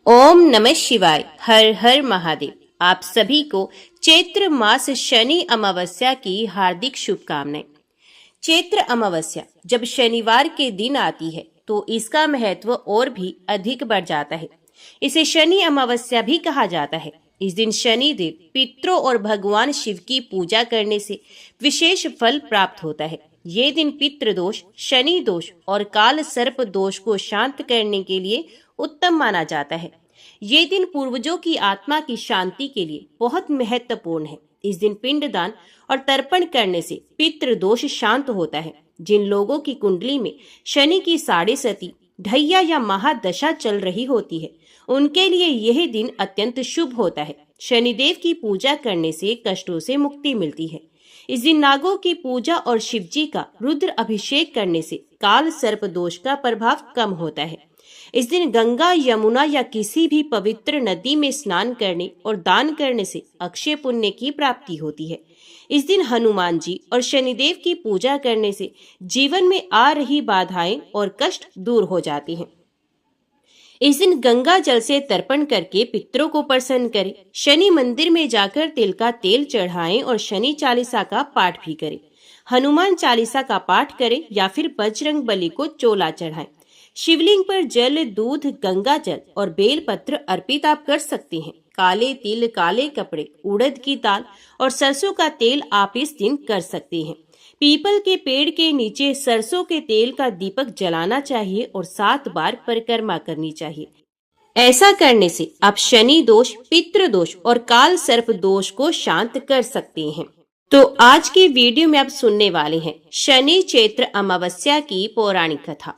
ओम नमः शिवाय। हर हर महादेव। आप सभी को चैत्र मास शनि अमावस्या की हार्दिक शुभकामनाएं। चैत्र अमावस्या जब शनिवार के दिन आती है तो इसका महत्व और भी अधिक बढ़ जाता है। इसे शनि अमावस्या भी कहा जाता है। इस दिन शनि देव पितरों और भगवान शिव की पूजा करने से विशेष फल प्राप्त होता है। ये दिन पितृ दोष, शनि दोष और काल सर्प दोष को शांत करने के लिए उत्तम माना जाता है। ये दिन पूर्वजों की आत्मा की शांति के लिए बहुत महत्वपूर्ण है। इस दिन पिंडदान और तर्पण करने से पितृ दोष शांत होता है। जिन लोगों की कुंडली में शनि की साढ़े सती, ढैया या महादशा चल रही होती है, उनके लिए यह दिन अत्यंत शुभ होता है। शनिदेव की पूजा करने से कष्टों से मुक्ति मिलती है। इस दिन नागों की पूजा और शिवजी का रुद्र अभिषेक करने से काल सर्प दोष का प्रभाव कम होता है। इस दिन गंगा, यमुना या किसी भी पवित्र नदी में स्नान करने और दान करने से अक्षय पुण्य की प्राप्ति होती है। इस दिन हनुमान जी और शनिदेव की पूजा करने से जीवन में आ रही बाधाएं और कष्ट दूर हो जाती हैं। इस दिन गंगा जल से तर्पण करके पितरों को प्रसन्न करें। शनि मंदिर में जाकर तिल का तेल चढ़ाएं और शनि चालीसा का पाठ भी करें। हनुमान चालीसा का पाठ करें या फिर बजरंग बली को चोला चढ़ाएं। शिवलिंग पर जल, दूध, गंगा जल और बेल पत्र अर्पित आप कर सकते हैं। काले तिल, काले कपड़े, उड़द की दाल और सरसों का तेल आप इस दिन कर सकते हैं। पीपल के पेड़ के नीचे सरसों के तेल का दीपक जलाना चाहिए और 7 बार परिक्रमा करनी चाहिए। ऐसा करने से आप शनि दोष, पितृ दोष और काल सर्प दोष को शांत कर सकते हैं। तो आज की वीडियो में आप सुनने वाले हैं शनि चैत्र अमावस्या की पौराणिक कथा।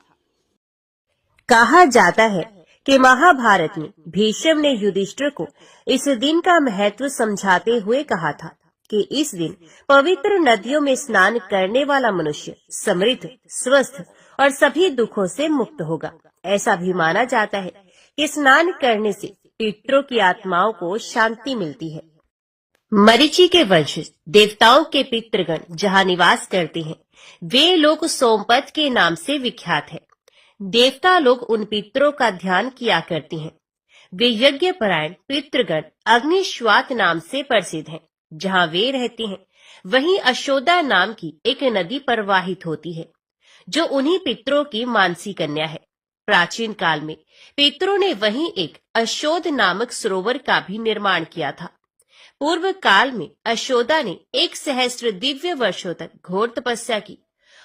कहा जाता है कि महाभारत में भीष्म ने युधिष्ठिर को इस दिन का महत्व समझाते हुए कहा था कि इस दिन पवित्र नदियों में स्नान करने वाला मनुष्य समृद्ध, स्वस्थ और सभी दुखों से मुक्त होगा। ऐसा भी माना जाता है कि स्नान करने से पितरों की आत्माओं को शांति मिलती है। मरीचि के वंशज देवताओं के पितृगण जहाँ निवास करते हैं, वे लोग सोमपत के नाम से विख्यात है। देवता लोग उन पितरों का ध्यान किया करते हैं। वे यज्ञ परायण पितृगण अग्निश्वात नाम से प्रसिद्ध हैं। जहाँ वे रहते हैं वहीं अशोदा नाम की एक नदी प्रवाहित होती है, जो उन्हीं पितरों की मानसी कन्या है। प्राचीन काल में पितरों ने वहीं एक अशोद नामक सरोवर का भी निर्माण किया था। पूर्व काल में अशोदा ने 1 सहस्त्र दिव्य वर्षों तक घोर तपस्या की।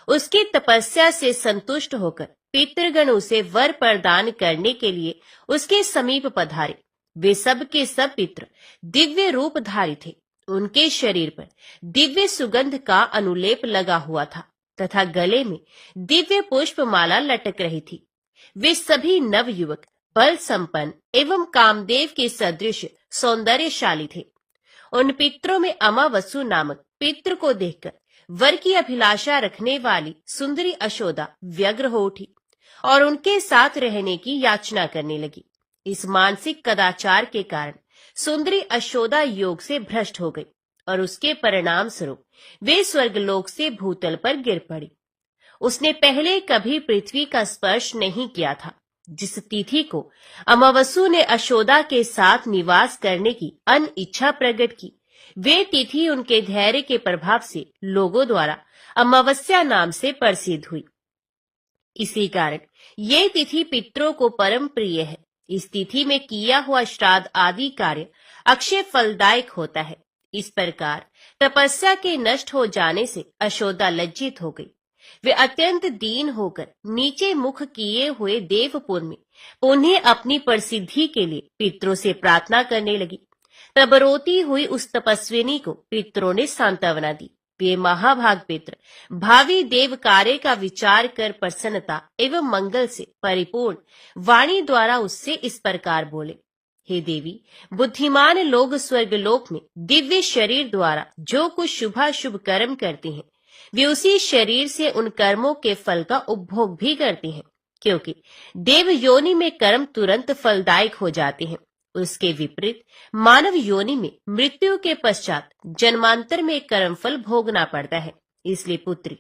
उसकी तपस्या से संतुष्ट होकर पितृगण उसे वर प्रदान करने के लिए उसके समीप पधारे। वे सब के सब पितर दिव्य रूपधारी थे। उनके शरीर पर दिव्य सुगंध का अनुलेप लगा हुआ था तथा गले में दिव्य पुष्प माला लटक रही थी। वे सभी नव युवक, बल संपन्न एवं कामदेव के सदृश सौंदर्यशाली थे। उन पितरों में अमावसु नामक पितृ को देखकर वर की अभिलाषा रखने वाली सुंदरी अशोदा व्यग्र हो उठी और उनके साथ रहने की याचना करने लगी। इस मानसिक कदाचार के कारण सुंदरी अशोदा योग से भ्रष्ट हो गई और उसके परिणाम स्वरूप वे स्वर्गलोक से भूतल पर गिर पड़ी। उसने पहले कभी पृथ्वी का स्पर्श नहीं किया था। जिस तिथि को अमावसु ने अशोदा के साथ निवास करने की अनिच्छा प्रकट की, वे तिथि उनके धैर्य के प्रभाव से लोगों द्वारा अमावस्या नाम से प्रसिद्ध हुई। इसी कारण ये तिथि पितरों को परम प्रिय है। इस तिथि में किया हुआ श्राद्ध आदि कार्य अक्षय फलदायक होता है। इस प्रकार तपस्या के नष्ट हो जाने से अशोदा लज्जित हो गई। वे अत्यंत दीन होकर नीचे मुख किए हुए देवपुर में उन्हें अपनी प्रसिद्धि के लिए पितरों से प्रार्थना करने लगी। तब रोती हुई उस तपस्विनी को पितरों ने सांत्वना दी। वे महाभाग पितर भावी देव कार्य का विचार कर प्रसन्नता एवं मंगल से परिपूर्ण वाणी द्वारा उससे इस प्रकार बोले, हे देवी, बुद्धिमान लोग स्वर्गलोक में दिव्य शरीर द्वारा जो कुछ शुभाशुभ कर्म करते हैं, वे उसी शरीर से उन कर्मों के फल का उपभोग भी करते हैं, क्योंकि देव योनि में कर्म तुरंत फलदायक हो जाते हैं। उसके विपरीत मानव योनि में मृत्यु के पश्चात जन्मांतर में कर्मफल भोगना पड़ता है। इसलिए पुत्री,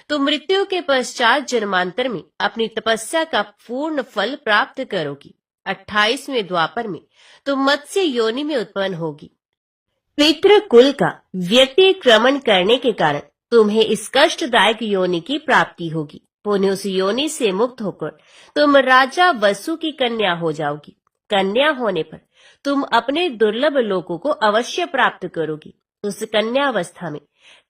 तो मृत्यु के पश्चात जन्मांतर में अपनी तपस्या का पूर्ण फल प्राप्त करोगी। 28वें द्वापर में तुम मत्स्य योनि में उत्पन्न होगी। पितृकुल का व्यतिक्रमण करने के कारण तुम्हें इस कष्टदायक योनि की प्राप्ति होगी। पुण्य उस योनि से मुक्त होकर तुम राजा वसु की कन्या हो जाओगी। कन्या होने पर तुम अपने दुर्लभ लोकों को अवश्य प्राप्त करोगी। उस कन्यावस्था में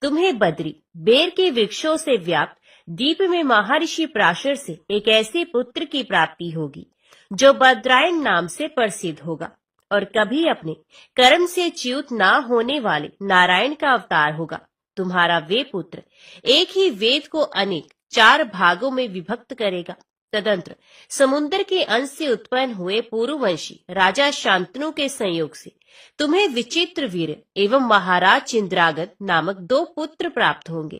तुम्हें बद्री बेर के वृक्षों से व्याप्त दीप में महर्षि पराशर से एक ऐसे पुत्र की प्राप्ति होगी जो बद्रायण नाम से प्रसिद्ध होगा और कभी अपने कर्म से च्युत ना होने वाले नारायण का अवतार होगा। तुम्हारा वे पुत्र एक ही वेद को अनेक 4 भागों में विभक्त करेगा। तदंतर समुद्र के अंश से उत्पन्न हुए पूर्ववंशी राजा शांतनु के संयोग से तुम्हें विचित्र वीर एवं महाराज चिंद्रागत नामक 2 पुत्र प्राप्त होंगे।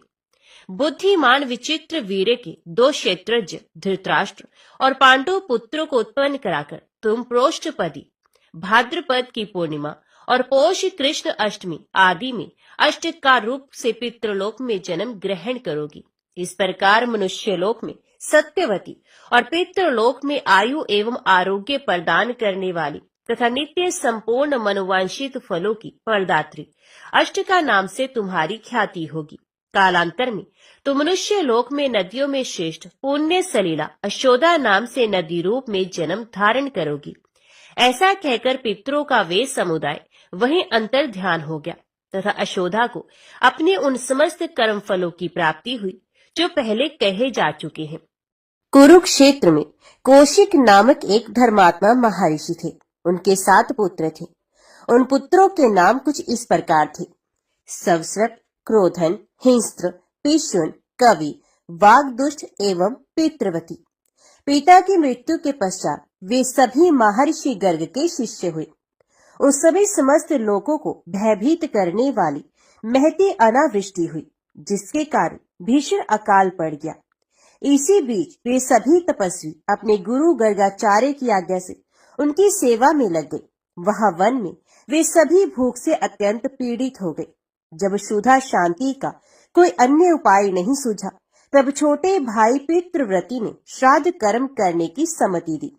बुद्धिमान विचित्र वीर के 2 क्षेत्रज्ञ धृतराष्ट्र और पांडु पुत्रों को उत्पन्न कराकर तुम प्रोष्ठपदी भाद्रपद की पूर्णिमा और पौष कृष्ण अष्टमी आदि में अष्टकार रूप से पितृलोक में जन्म ग्रहण करोगी। इस प्रकार मनुष्यलोक में सत्यवती और पितृलोक में आयु एवं आरोग्य प्रदान करने वाली तथा नित्य संपूर्ण मनोवांछित फलों की प्रदात्री अष्टका नाम से तुम्हारी ख्याति होगी। कालांतर में तो मनुष्य लोक में नदियों में श्रेष्ठ पुण्य सलीला अशोदा नाम से नदी रूप में जन्म धारण करोगी। ऐसा कहकर पितरों का वे समुदाय वहीं अंतर ध्यान हो गया तथा अशोदा को अपने उन समस्त कर्म फलों की प्राप्ति हुई जो पहले कहे जा चुके हैं। कुरुक्षेत्र में कौशिक नामक एक धर्मात्मा महर्षि थे। उनके 7 पुत्र थे। उन पुत्रों के नाम कुछ इस प्रकार थे: सवस्रट, क्रोधन, हिंस्त्र, पिशुन, कवि, वाग्दुष्ट एवं पितृवती। पिता की मृत्यु के पश्चात वे सभी महर्षि गर्ग के शिष्य हुए। उस सभी समस्त लोगों को भयभीत करने वाली महती अनावृष्टि हुई, जिसके कारण भीषण अकाल पड़ गया। इसी बीच वे सभी तपस्वी अपने गुरु गर्गाचार्य की आज्ञा से उनकी सेवा में लग गए। वहां वन में वे सभी भूख से अत्यंत पीड़ित हो गए। जब क्षुधा शांति का कोई अन्य उपाय नहीं सूझा, तब छोटे भाई पितृव्रती ने श्राद्ध कर्म करने की सम्मति दी।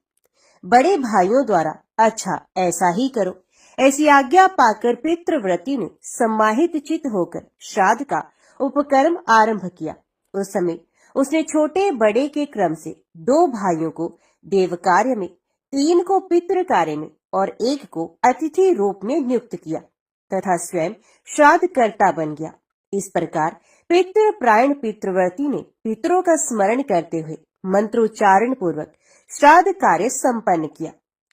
बड़े भाइयों द्वारा अच्छा ऐसा ही करो ऐसी आज्ञा पाकर पितृव्रती ने सम्माहित चित्त होकर श्राद्ध का उपकर्म आरंभ किया। उस समय उसने छोटे बड़े के क्रम से 2 भाइयों को देव कार्य में, 3 को पितृ कार्य में और 1 को अतिथि रूप में नियुक्त किया तथा स्वयं श्राद्ध कर्ता बन गया। इस प्रकार पितृप्रायण पितृव्रती ने पितरों का स्मरण करते हुए मंत्रोच्चारण पूर्वक श्राद्ध कार्य संपन्न किया।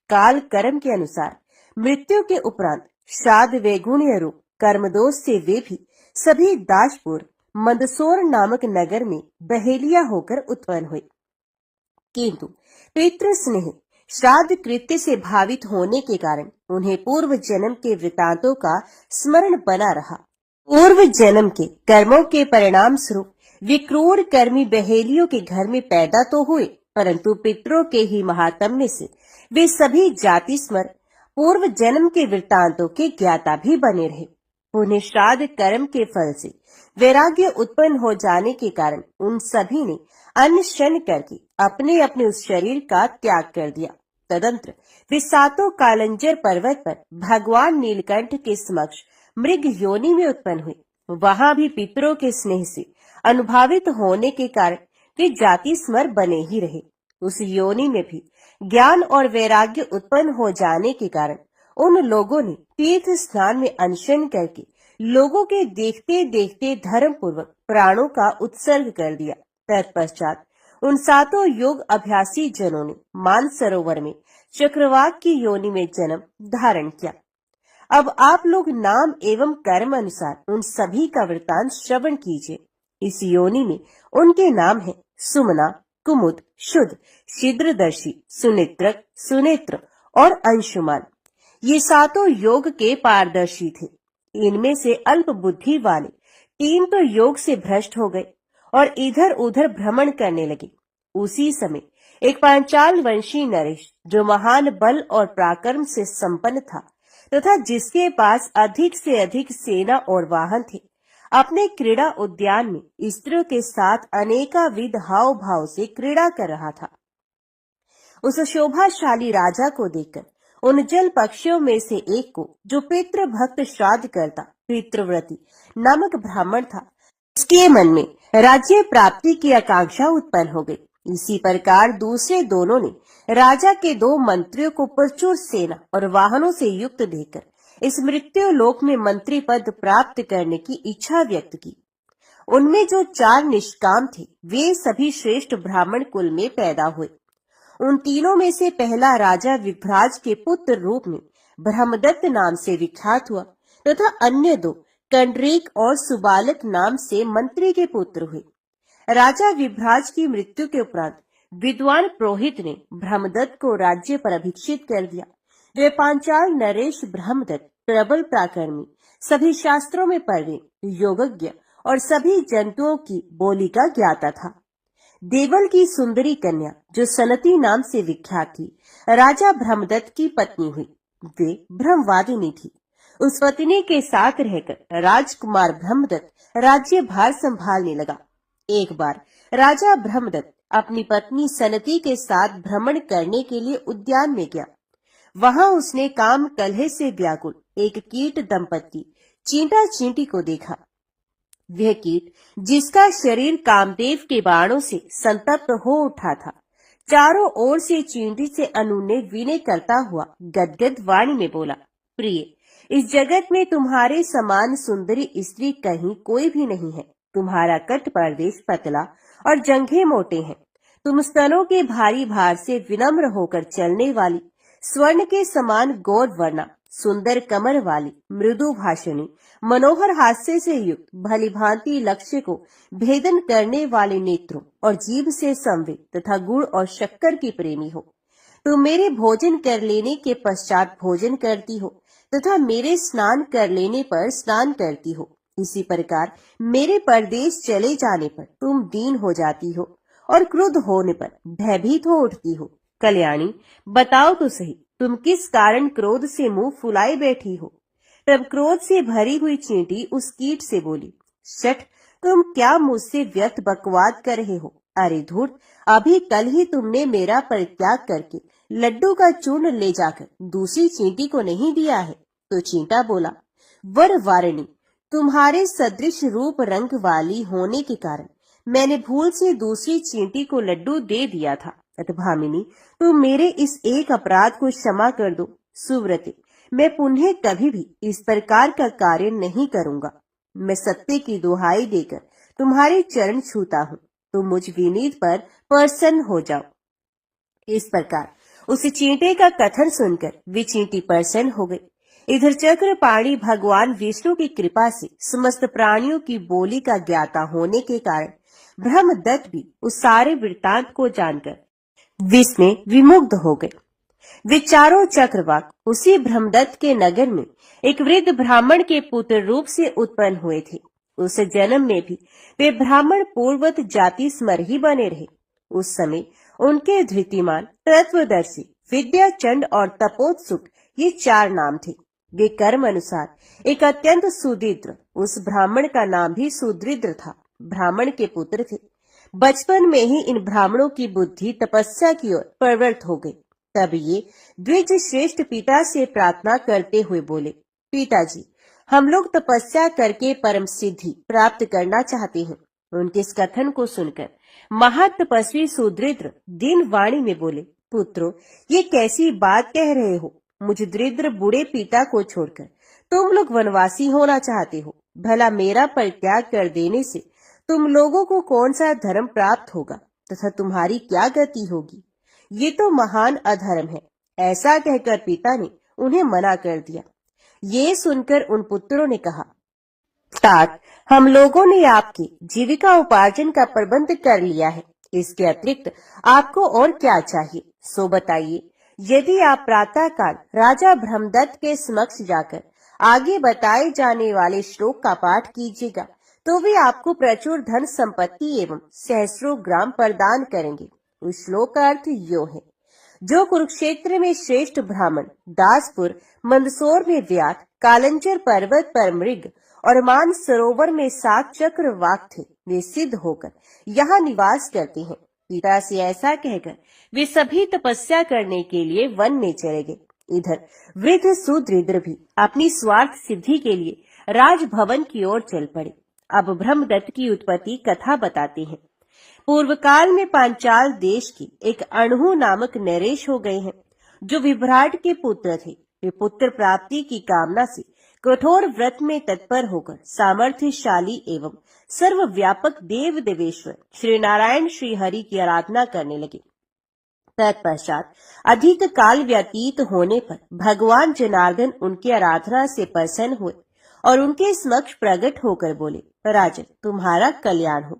काल कर्म के अनुसार मृत्यु के उपरांत श्राद्ध वैगुण्य रूप कर्मदोष से वे भी सभी दासपुर मंदसौर नामक नगर में बहेलिया होकर उत्पन्न हुए। किंतु पितृ स्नेह श्राद्ध कृत्य से भावित होने के कारण उन्हें पूर्व जन्म के वृतांतों का स्मरण बना रहा। पूर्व जन्म के कर्मों के परिणाम स्वरूप वे क्रूर कर्मी बहेलियों के घर में पैदा तो हुए, परंतु पितरों के ही महात्म्य से वे सभी जाति स्मर पूर्व जन्म के वृतांतों के ज्ञाता भी बने रहे। उन्हें श्राद्ध कर्म के फल से वैराग्य उत्पन्न हो जाने के कारण उन सभी ने अनशन करके अपने अपने उस शरीर का त्याग कर दिया। तदंतर वे 7 कालंजर पर्वत पर भगवान नीलकंठ के समक्ष मृग योनि में उत्पन्न हुए। वहां भी पितरों के स्नेह से अनुभावित होने के कारण वे जाति स्मर बने ही रहे। उस योनि में भी ज्ञान और वैराग्य उत्पन्न हो जाने के कारण उन लोगों ने तीर्थ स्नान में अनशन करके लोगों के देखते देखते धर्म पूर्वक प्राणों का उत्सर्ग कर दिया। तत्पश्चात उन 7 योग अभ्यासी जनों ने मानसरोवर में चक्रवाक की योनि में जन्म धारण किया। अब आप लोग नाम एवं कर्म अनुसार उन सभी का वृतांत श्रवण कीजिए। इस योनि में उनके नाम है सुमना, कुमुद, शुद्ध, शीघ्रदर्शी, सुनेत्रक, सुनेत्र और अंशुमान। ये 7 योग के पारदर्शी थे। इनमें से अल्प बुद्धि वाले 3 तो योग से भ्रष्ट हो गए और इधर उधर भ्रमण करने लगे। उसी समय एक पांचाल वंशी नरेश, जो महान बल और पराक्रम से संपन्न था तथा जिसके पास अधिक से अधिक सेना और वाहन थे, अपने क्रीड़ा उद्यान में स्त्रियों के साथ अनेकाविध हाव भाव से क्रीड़ा कर रहा था। उस शोभाशाली राजा को देखकर उन जल पक्षियों में से एक को, जो पितृ भक्त श्राद्ध करता पितृव्रती नामक ब्राह्मण था, उसके मन में राज्य प्राप्ति की आकांक्षा उत्पन्न हो गई। इसी प्रकार दूसरे दोनों ने राजा के 2 मंत्रियों को प्रचुर सेना और वाहनों से युक्त देखकर इस मृत्यु लोक में मंत्री पद प्राप्त करने की इच्छा व्यक्त की। उनमें जो 4 निष्काम थे, वे सभी श्रेष्ठ ब्राह्मण कुल में पैदा हुए। उन तीनों में से पहला राजा विभ्राज के पुत्र रूप में ब्रह्मदत्त नाम से विख्यात हुआ तथा अन्य 2 कंडरीक और सुबालक नाम से मंत्री के पुत्र हुए। राजा विभ्राज की मृत्यु के उपरांत विद्वान पुरोहित ने ब्रह्मदत्त को राज्य पर अभिषिक्त कर दिया। वे पांचाल नरेश ब्रह्मदत्त प्रबल पराक्रमी, सभी शास्त्रों में प्रवीण, योगज्ञ और सभी जंतुओं की बोली का ज्ञाता था। देवल की सुंदरी कन्या, जो सनती नाम से विख्यात थी, राजा ब्रह्मदत्त की पत्नी हुई। वे ब्रह्मवादिनी थी। उस पत्नी के साथ रहकर राजकुमार ब्रह्मदत्त राज्य भार संभालने लगा। एक बार राजा ब्रह्मदत्त अपनी पत्नी सनती के साथ भ्रमण करने के लिए उद्यान में गया। वहां उसने काम कलह से व्याकुल एक कीट दंपत्ति चींटा चींटी को देखा। वह कीट, जिसका शरीर कामदेव के बाणों से संतप्त हो उठा था, चारों ओर से चींटी से अनुनय विनय करता हुआ गदगद वाणी में बोला, प्रिय, इस जगत में तुम्हारे समान सुंदरी स्त्री कहीं कोई भी नहीं है। तुम्हारा कट प्रदेश पतला और जंघे मोटे हैं। तुम स्तनों के भारी भार से विनम्र होकर चलने वाली, स्वर्ण के समान गौर वर्णा, सुंदर कमर वाली, मृदु भाषणी, मनोहर हास्य से युक्त, भली भांति लक्ष्य को भेदन करने वाले नेत्रों और जीभ से संवेद तथा गुड़ और शक्कर की प्रेमी हो। तुम मेरे भोजन कर लेने के पश्चात भोजन करती हो तथा मेरे स्नान कर लेने पर स्नान करती हो। इसी प्रकार मेरे परदेश चले जाने पर तुम दीन हो जाती हो और क्रुद्ध होने पर भयभीत हो उठती हो। कल्याणी, बताओ तो सही, तुम किस कारण क्रोध से मुंह फुलाए बैठी हो? तब क्रोध से भरी हुई चींटी उस कीट से बोली, शठ, तुम क्या मुझसे व्यर्थ बकवाद कर रहे हो? अरे धूर्त, अभी कल ही तुमने मेरा परित्याग करके लड्डू का चूर्ण ले जाकर दूसरी चींटी को नहीं दिया है। तो चींटा बोला, वर वारिणी, तुम्हारे सदृश रूप रंग वाली होने के कारण मैंने भूल से दूसरी चींटी को लड्डू दे दिया था। भामिनी, तुम मेरे इस एक अपराध को क्षमा कर दो। सुव्रते, मैं पुनः कभी भी इस प्रकार का कार्य नहीं करूंगा। मैं सत्य की दुहाई देकर तुम्हारे चरण छूता हूँ, तुम मुझ विनीत पर प्रसन्न हो जाओ। इस प्रकार उस चींटे का कथन सुनकर वे चींटी प्रसन्न हो गई। इधर चक्रपाणी भगवान विष्णु की कृपा से समस्त प्राणियों की बोली का ज्ञाता होने के कारण ब्रह्मदत्त भी उस सारे वृत्तांत को जानकर विस्मय विमुग्ध हो गए। वे चारों चक्रवाक उसी ब्रह्मदत्त के नगर में एक वृद्ध ब्राह्मण के पुत्र रूप से उत्पन्न हुए थे। उस जन्म में भी वे ब्राह्मण पूर्वत जाति स्मर ही बने रहे। उस समय उनके धृतिमान, तत्वदर्शी, विद्याचंड और तपोत्सुक ये 4 नाम थे। वे कर्म अनुसार एक अत्यंत सुदृढ़, उस ब्राह्मण का नाम भी सुदृढ़ था, ब्राह्मण के पुत्र थे। बचपन में ही इन ब्राह्मणों की बुद्धि तपस्या की ओर प्रवृत्त हो गई। तब ये द्विज श्रेष्ठ पिता से प्रार्थना करते हुए बोले, पिताजी, हम लोग तपस्या करके परम सिद्धि प्राप्त करना चाहते हैं। उनके इस कथन को सुनकर महातपस्वी सुदृढ़ दीन वाणी में बोले, पुत्रो, ये कैसी बात कह रहे हो? मुझ दरिद्र बूढ़े पिता को छोड़कर तुम लोग वनवासी होना चाहते हो। भला मेरा परित्याग कर देने से तुम लोगों को कौन सा धर्म प्राप्त होगा तथा तुम्हारी क्या गति होगी? ये तो महान अधर्म है। ऐसा कहकर पिता ने उन्हें मना कर दिया। ये सुनकर उन पुत्रों ने कहा, तात, हम लोगों ने आपकी जीविका उपार्जन का प्रबंध कर लिया है। इसके अतिरिक्त आपको और क्या चाहिए, सो बताइए। यदि आप प्रातः काल राजा ब्रह्मदत्त के समक्ष जाकर आगे बताए जाने वाले श्लोक का पाठ कीजिएगा तो वे आपको प्रचुर धन संपत्ति एवं सहस्रों ग्राम प्रदान करेंगे। उस श्लोक का अर्थ यो है, जो कुरुक्षेत्र में श्रेष्ठ ब्राह्मण, दासपुर मंदसौर में व्यात, कालंचर पर्वत पर मृग और मान सरोवर में 7 चक्रवाक थे, वे सिद्ध होकर यहाँ निवास करते हैं। पिता से ऐसा कहकर वे सभी तपस्या करने के लिए वन में चले गए। इधर वृद्ध सुदृढ़ भी अपनी स्वार्थ सिद्धि के लिए राजभवन की ओर चल पड़े। अब ब्रह्मदत्त की उत्पत्ति कथा बताते हैं। पूर्व काल में पांचाल देश के एक अणहु नामक नरेश हो गए हैं, जो विभ्राट के पुत्र थे। वे पुत्र प्राप्ति की कामना से कठोर व्रत में तत्पर होकर सामर्थ्यशाली एवं सर्वव्यापक देव देवेश्वर श्री नारायण श्री हरि की आराधना करने लगे। तत्पश्चात अधिक काल व्यतीत होने पर भगवान जनार्दन उनकी आराधना से प्रसन्न हुए और उनके समक्ष प्रकट होकर बोले, राजन, तुम्हारा कल्याण हो।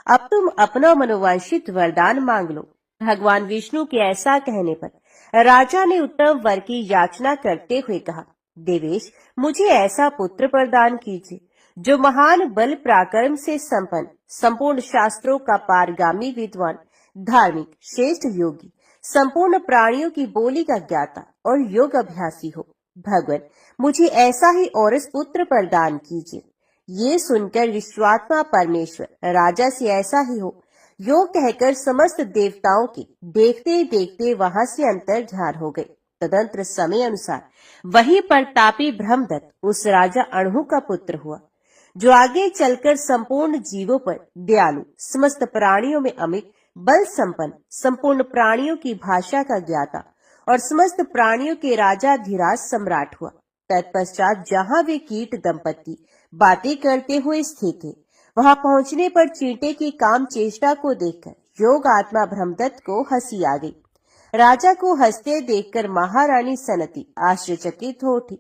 अब तुम अपना मनोवांछित वरदान मांग लो। भगवान विष्णु के ऐसा कहने पर राजा ने उत्तम वर की याचना करते हुए कहा, देवेश, मुझे ऐसा पुत्र प्रदान कीजिए जो महान बल पराक्रम से संपन्न, संपूर्ण शास्त्रों का पारगामी विद्वान, धार्मिक, श्रेष्ठ योगी, संपूर्ण प्राणियों की बोली का ज्ञाता और योग अभ्यासी हो। भगवान, मुझे ऐसा ही औरस पुत्र प्रदान कीजिए। ये सुनकर विश्वात्मा परमेश्वर राजा से ऐसा ही हो यो कहकर समस्त देवताओं के देखते देखते वहां से अंतर ध्यान हो गए। तदंतर समय अनुसार वही प्रतापी ब्रह्मदत्त उस राजा अणहु का पुत्र हुआ, जो आगे चलकर संपूर्ण जीवों पर दयालु, समस्त प्राणियों में अमित बल संपन्न, संपूर्ण प्राणियों की भाषा का ज्ञाता और समस्त प्राणियों के राजाधिराज सम्राट हुआ। तत्पश्चात जहाँ वे कीट दंपत्ति बातें करते हुए स्थित थे, वहां पहुंचने पर चींटे की काम चेष्टा को देखकर योग आत्मा ब्रह्मदत्त को हंसी आ गई। राजा को हंसते देखकर महारानी सनती आश्चर्यचकित हो उठी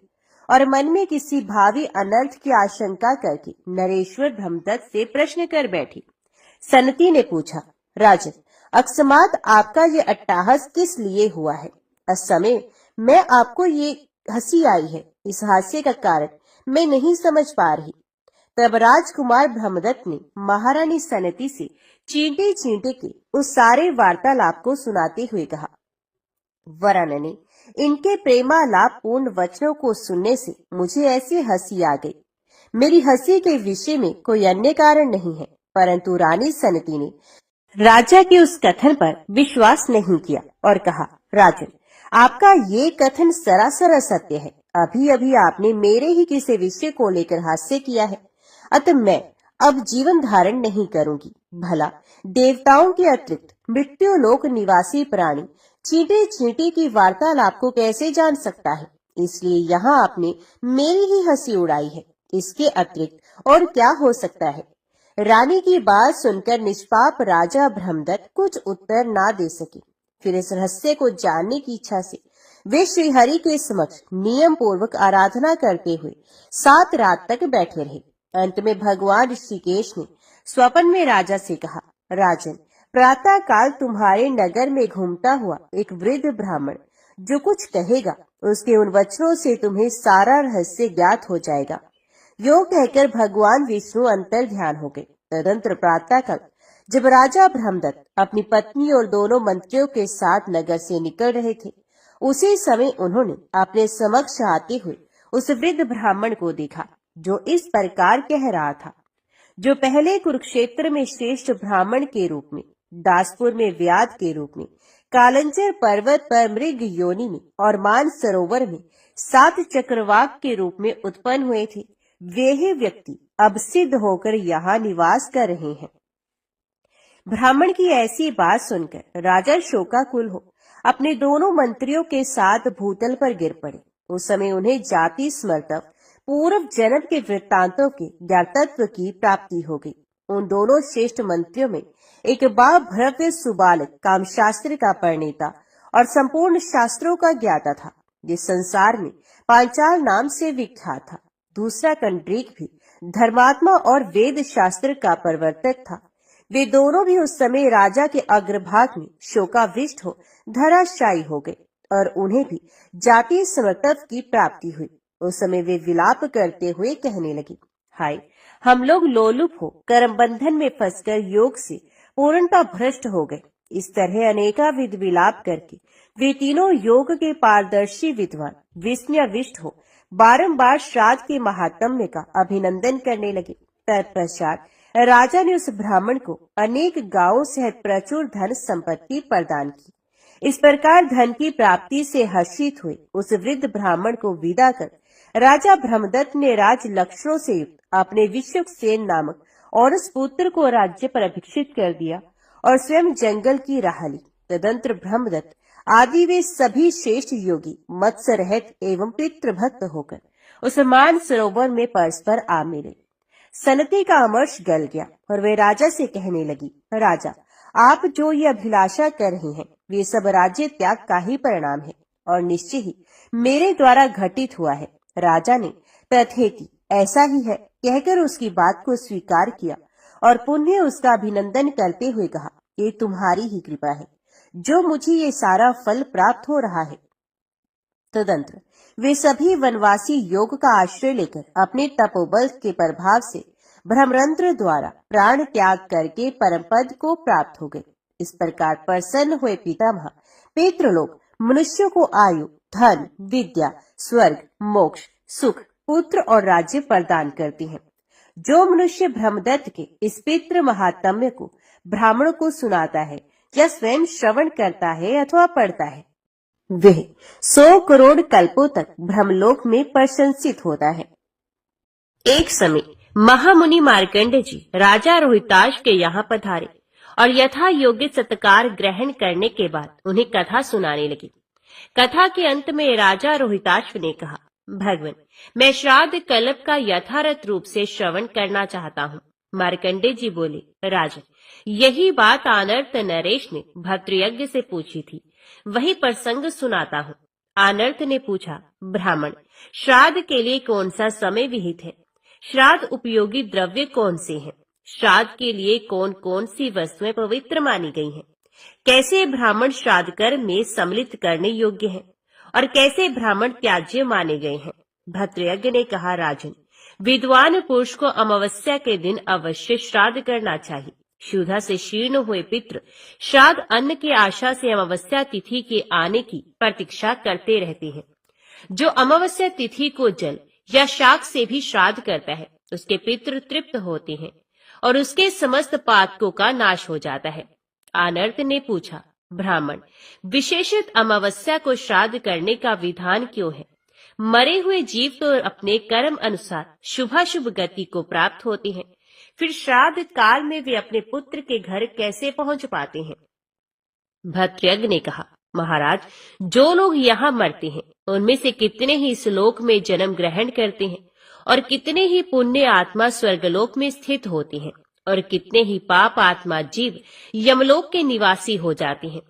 और मन में किसी भावी अनर्थ की आशंका करके नरेश्वर ब्रह्मदत्त से प्रश्न कर बैठी। सनती ने पूछा, राजन, अकस्मात आपका ये अट्टहास किस लिए हुआ है? इस समय मैं आपको ये हंसी आई है, इस हास्य का कारण मैं नहीं समझ पा रही। तब राजकुमार ब्रह्मदत्त ने महारानी सनती से चींटे चींटे के उस सारे वार्तालाप को सुनाते हुए कहा, वरानने, इनके प्रेमालाप पूर्ण वचनों को सुनने से मुझे ऐसी हंसी आ गई। मेरी हंसी के विषय में कोई अन्य कारण नहीं है, परंतु रानी सनती ने राजा के उस कथन पर विश्वास नहीं किया और कहा, राजन, आपका ये कथन सरासर असत्य है। अभी अभी आपने मेरे ही किसी विषय को लेकर हास्य किया है, अतः मैं अब जीवन धारण नहीं करूंगी। भला देवताओं के अतिरिक्त मृत्यु लोक निवासी प्राणी चींटे चींटे की वार्तालाप को कैसे जान सकता है? इसलिए यहाँ आपने मेरी ही हंसी उड़ाई है, इसके अतिरिक्त और क्या हो सकता है? रानी की बात सुनकर निष्पाप राजा ब्रह्मदत्त कुछ उत्तर ना दे सके। फिर इस रहस्य को जानने की इच्छा से वे श्री हरि के समक्ष नियम पूर्वक आराधना करते हुए 7 रात तक बैठे रहे। अंत में भगवान ऋषिकेश ने स्वप्न में राजा से कहा, राजन, प्रातः काल तुम्हारे नगर में घूमता हुआ एक वृद्ध ब्राह्मण जो कुछ कहेगा, उसके उन वचनों से तुम्हें सारा रहस्य ज्ञात हो जाएगा। यो कहकर भगवान विष्णु अंतर ध्यान हो गए। तदंतर प्रातः काल जब राजा ब्रह्मदत्त अपनी पत्नी और दोनों मंत्रियों के साथ नगर से निकल रहे थे, उसी समय उन्होंने अपने समक्ष आते हुए उस वृद्ध ब्राह्मण को देखा, जो इस प्रकार कह रहा था, जो पहले कुरुक्षेत्र में श्रेष्ठ ब्राह्मण के रूप में, दासपुर में व्याध के रूप में, कालंचर पर्वत पर मृग योनि में और मान सरोवर में 7 चक्रवाक के रूप में उत्पन्न हुए थे, वे ही व्यक्ति अब सिद्ध होकर यहाँ निवास कर रहे हैं। ब्राह्मण की ऐसी बात सुनकर राजा शोकाकुल हो अपने दोनों मंत्रियों के साथ भूतल पर गिर पड़े। उस समय उन्हें जाति स्मृतव पूर्व जन्म के वृत्तांतों के ज्ञातत्व की प्राप्ति हो गई। उन दोनों श्रेष्ठ मंत्रियों में एक बा भव्य सुबालक कामशास्त्र का परिणेता और संपूर्ण शास्त्रों का ज्ञाता था, जिस संसार में पांचाल नाम से विख्यात था। दूसरा कंड्रीक भी धर्मात्मा और वेद शास्त्र का प्रवर्तक था। वे दोनों भी उस समय राजा के अग्रभाग में शोकाविष्ट हो धराशायी हो गए और उन्हें भी जाति स्मृतव की प्राप्ति हुई। उस समय वे विलाप करते हुए कहने लगे, हाय, हम लोग लोलुप हो कर्म बंधन में फंसकर योग से पूर्णतः भ्रष्ट हो गए। इस तरह अनेकाविध विलाप करके वे तीनों योग के पारदर्शी विद्वान विस्मयाविष्ट हो बारंबार श्राद्ध के महात्म्य का अभिनंदन करने लगे। तत्पश्चात राजा ने उस ब्राह्मण को अनेक गांवों सहित प्रचुर धन संपत्ति प्रदान की। इस प्रकार धन की प्राप्ति से हर्षित हुए उस वृद्ध ब्राह्मण को विदा कर राजा ब्रह्मदत्त ने राज लक्षणों से युक्त अपने विश्वक्सेन नामक और उस पुत्र को राज्य पर अभिषिक्त कर दिया और स्वयं जंगल की राह ली। तदंतर ब्रह्मदत्त आदि वे सभी श्रेष्ठ योगी मत्स्य रहित एवं पितृभक्त होकर उस मान सरोवर में परस्पर आ मिले। सनती का अमर्ष गल गया और वे राजा से कहने लगी, राजा, आप जो ये अभिलाषा कर रहे हैं वे सब राज्य त्याग का ही परिणाम है और निश्चय ही मेरे द्वारा घटित हुआ है। राजा ने तथेति ऐसा ही है कहकर उसकी बात को स्वीकार किया और पुनः उसका अभिनंदन करते हुए कहा, ये तुम्हारी ही कृपा है जो मुझे ये सारा फल प्राप्त हो रहा है। तदंतर वे सभी वनवासी योग का आश्रय लेकर अपने तपोबल के प्रभाव से ब्रह्मरंध्र द्वारा प्राण त्याग करके परम पद को प्राप्त हो गए। इस प्रकार प्रसन्न हुए पितामह पितृलोक मनुष्यों को आयु, धन, विद्या, स्वर्ग, मोक्ष, सुख, पुत्र और राज्य प्रदान करती हैं। जो मनुष्य ब्रह्मदत्त के इस पितृ महात्म्य को ब्राह्मणों को सुनाता है या स्वयं श्रवण करता है अथवा पढ़ता है, वह 100 करोड़ कल्पों तक ब्रह्मलोक में प्रशंसित होता है। एक समय महामुनि मार्कंडेय जी राजा रोहिताश के यहाँ पधारे और यथा योग्य सत्कार ग्रहण करने के बाद उन्हें कथा सुनाने लगी। कथा के अंत में राजा रोहिताश ने कहा, भगवान, मैं श्राद्ध कल्प का यथार्थ रूप से श्रवण करना चाहता हूँ। मार्कंडेय जी बोले, राजन, यही बात आनर्त नरेश ने भद्रयज्ञ से पूछी थी, वही प्रसंग सुनाता हूँ। आनर्त ने पूछा, ब्राह्मण, श्राद्ध के लिए कौन सा समय विहित है? श्राद्ध उपयोगी द्रव्य कौन से हैं? श्राद्ध के लिए कौन कौन सी वस्तुएं पवित्र मानी गई हैं? कैसे ब्राह्मण श्राद्ध कर्म में सम्मिलित करने योग्य हैं और कैसे ब्राह्मण त्याज्य माने गए हैं? भद्रयज्ञ ने कहा, राजन, विद्वान पुरुष को अमावस्या के दिन अवश्य श्राद्ध करना चाहिए। क्षुधा से शीर्ण हुए पितृ श्राद्ध अन्न की आशा से अमावस्या तिथि के आने की प्रतीक्षा करते रहते हैं। जो अमावस्या तिथि को जल या शाक से भी श्राद्ध करता है उसके पितृ तृप्त होते हैं और उसके समस्त पातकों का नाश हो जाता है। आनर्त ने पूछा, ब्राह्मण, विशेषत अमावस्या को श्राद्ध करने का विधान क्यों है? मरे हुए जीव तो अपने कर्म अनुसार शुभाशुभ गति को प्राप्त होते हैं, फिर श्राद्ध काल में वे अपने पुत्र के घर कैसे पहुंच पाते हैं? भद्रयज्ञ ने कहा, महाराज, जो लोग यहाँ मरते हैं उनमें से कितने ही इस लोक में जन्म ग्रहण करते हैं और कितने ही पुण्य आत्मा स्वर्गलोक में स्थित होते हैं और कितने ही पाप आत्मा जीव यमलोक के निवासी हो जाते हैं।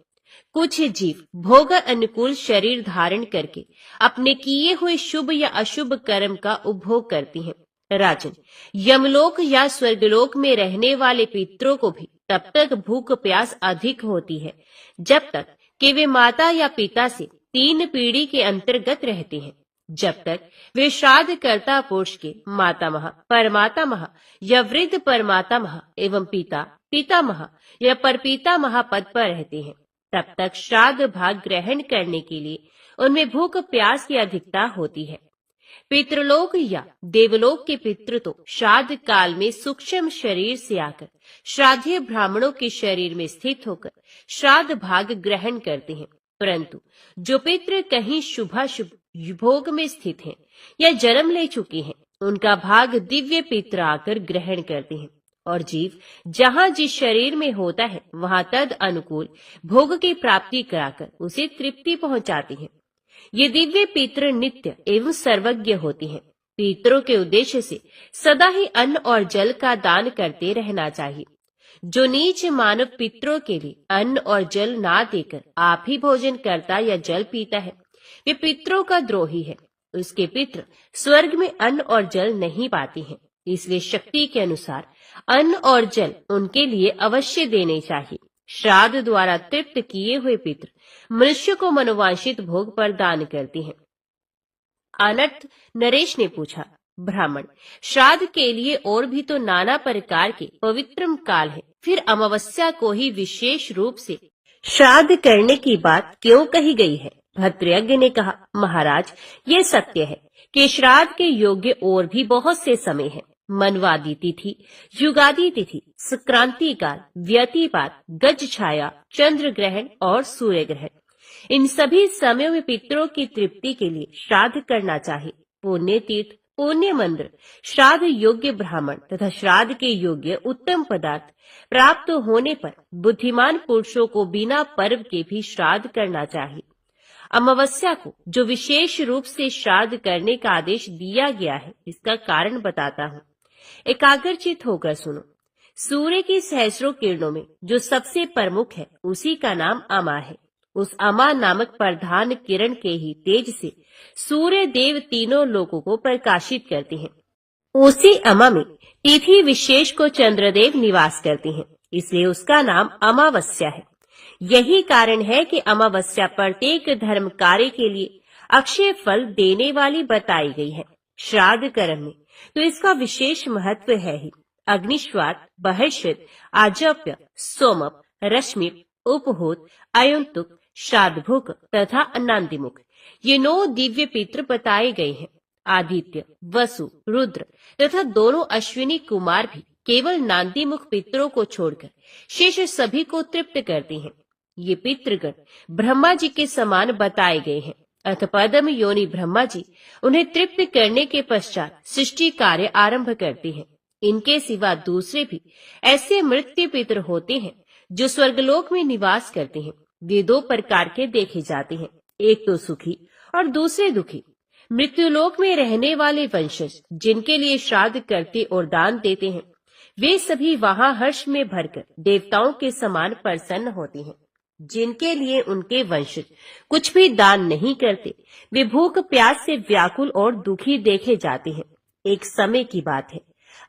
कुछ जीव भोग अनुकूल शरीर धारण करके अपने किए हुए शुभ या अशुभ कर्म का उपभोग करती हैं। राजन, यमलोक या स्वर्गलोक में रहने वाले पितरों को भी तब तक भूख प्यास अधिक होती है जब तक कि वे माता या पिता से 3 पीढ़ी के अंतर्गत रहते हैं। जब तक वे श्राद्ध कर्ता पुरुष के मातामह, परमातामह या वृद्ध परमातामह एवं पिता, पितामह या परपितामह पद पर रहते हैं, तब तक श्राद्ध भाग ग्रहण करने के लिए उनमें भूख प्यास की अधिकता होती है। पितृलोक या देवलोक के पितृ तो श्राद्ध काल में सूक्ष्म शरीर से आकर श्राद्धीय ब्राह्मणों के शरीर में स्थित होकर श्राद्ध भाग ग्रहण करते हैं, परंतु जो पितृ कहीं शुभाशुभ भोग में स्थित हैं या जन्म ले चुके हैं, उनका भाग दिव्य पितृ आकर ग्रहण करते हैं और जीव जहाँ जिस शरीर में होता है वहाँ तद अनुकूल भोग की प्राप्ति कराकर उसे तृप्ति पहुँचाते हैं। ये दिव्य पितृ नित्य एवं सर्वज्ञ होती हैं। पितरों के उद्देश्य से सदा ही अन्न और जल का दान करते रहना चाहिए। जो नीच मानव पितरों के लिए अन्न और जल ना देकर आप ही भोजन करता या जल पीता है, वे पितरों का द्रोही है। उसके पितृ स्वर्ग में अन्न और जल नहीं पाते हैं, इसलिए शक्ति के अनुसार अन्न और जल उनके लिए अवश्य देने चाहिए। श्राद्ध द्वारा तृप्त किए हुए पितृ मनुष्य को मनोवांछित भोग प्रदान करते हैं। अनर्थ नरेश ने पूछा, ब्राह्मण, श्राद्ध के लिए और भी तो नाना प्रकार के पवित्रम काल है, फिर अमावस्या को ही विशेष रूप से श्राद्ध करने की बात क्यों कही गई है? भद्रयज्ञ ने कहा, महाराज, ये सत्य है कि श्राद्ध के योग्य और भी बहुत से समय हैं, मनवादी तिथि, युगादि तिथि, संक्रांति काल, व्यतिपात, गज छाया, चंद्र ग्रहण और सूर्य ग्रहण, इन सभी समयों में पितरों की तृप्ति के लिए श्राद्ध करना चाहिए। पुण्य तीर्थ, पुण्य मंदिर, श्राद्ध योग्य ब्राह्मण तथा श्राद्ध के योग्य उत्तम पदार्थ प्राप्त होने पर बुद्धिमान पुरुषों को बिना पर्व के भी श्राद्ध करना चाहिए। अमावस्या को जो विशेष रूप से श्राद्ध करने का आदेश दिया गया है, इसका कारण बताता हूँ। एकाग्रचित होकर सुनो। सूर्य की सहस्रों किरणों में जो सबसे प्रमुख है, उसी का नाम अमा है। उस अमा नामक प्रधान किरण के ही तेज से सूर्य देव तीनों लोकों को प्रकाशित करते हैं। उसी अमा में तिथि विशेष को चंद्रदेव निवास करते हैं, इसलिए उसका नाम अमावस्या है। यही कारण है कि अमावस्या प्रत्येक धर्म कार्य के लिए अक्षय फल देने वाली बताई गई है। श्राद्ध कर्म में तो इसका विशेष महत्व है ही। अग्निश्वात, बहिष्वित, आजप्य, सोमप, रश्मिप, उपहोत, अयुंतुक, श्राद्धभुक तथा अन्नादिमुख, ये 9 दिव्य पितृ बताए गए हैं। आदित्य, वसु, रुद्र तथा दोनों अश्विनी कुमार भी केवल नांदीमुख पितरों को छोड़कर शेष सभी को तृप्त करते हैं। ये पितृगण ब्रह्मा जी के समान बताए गए हैं। अथ पद्म योनि ब्रह्मा जी उन्हें तृप्त करने के पश्चात सृष्टि कार्य आरंभ करते हैं। इनके सिवा दूसरे भी ऐसे मृत्यु पितृ होते हैं जो स्वर्गलोक में निवास करते हैं। वे 2 प्रकार के देखे जाते हैं, एक तो सुखी और दूसरे दुखी। मृत्युलोक में रहने वाले वंशज जिनके लिए श्राद्ध करते और दान देते हैं, वे सभी वहां हर्ष में भरकर देवताओं के समान प्रसन्न होते हैं। जिनके लिए उनके वंशज कुछ भी दान नहीं करते, वे भूख प्यास से व्याकुल और दुखी देखे जाते हैं। एक समय की बात है,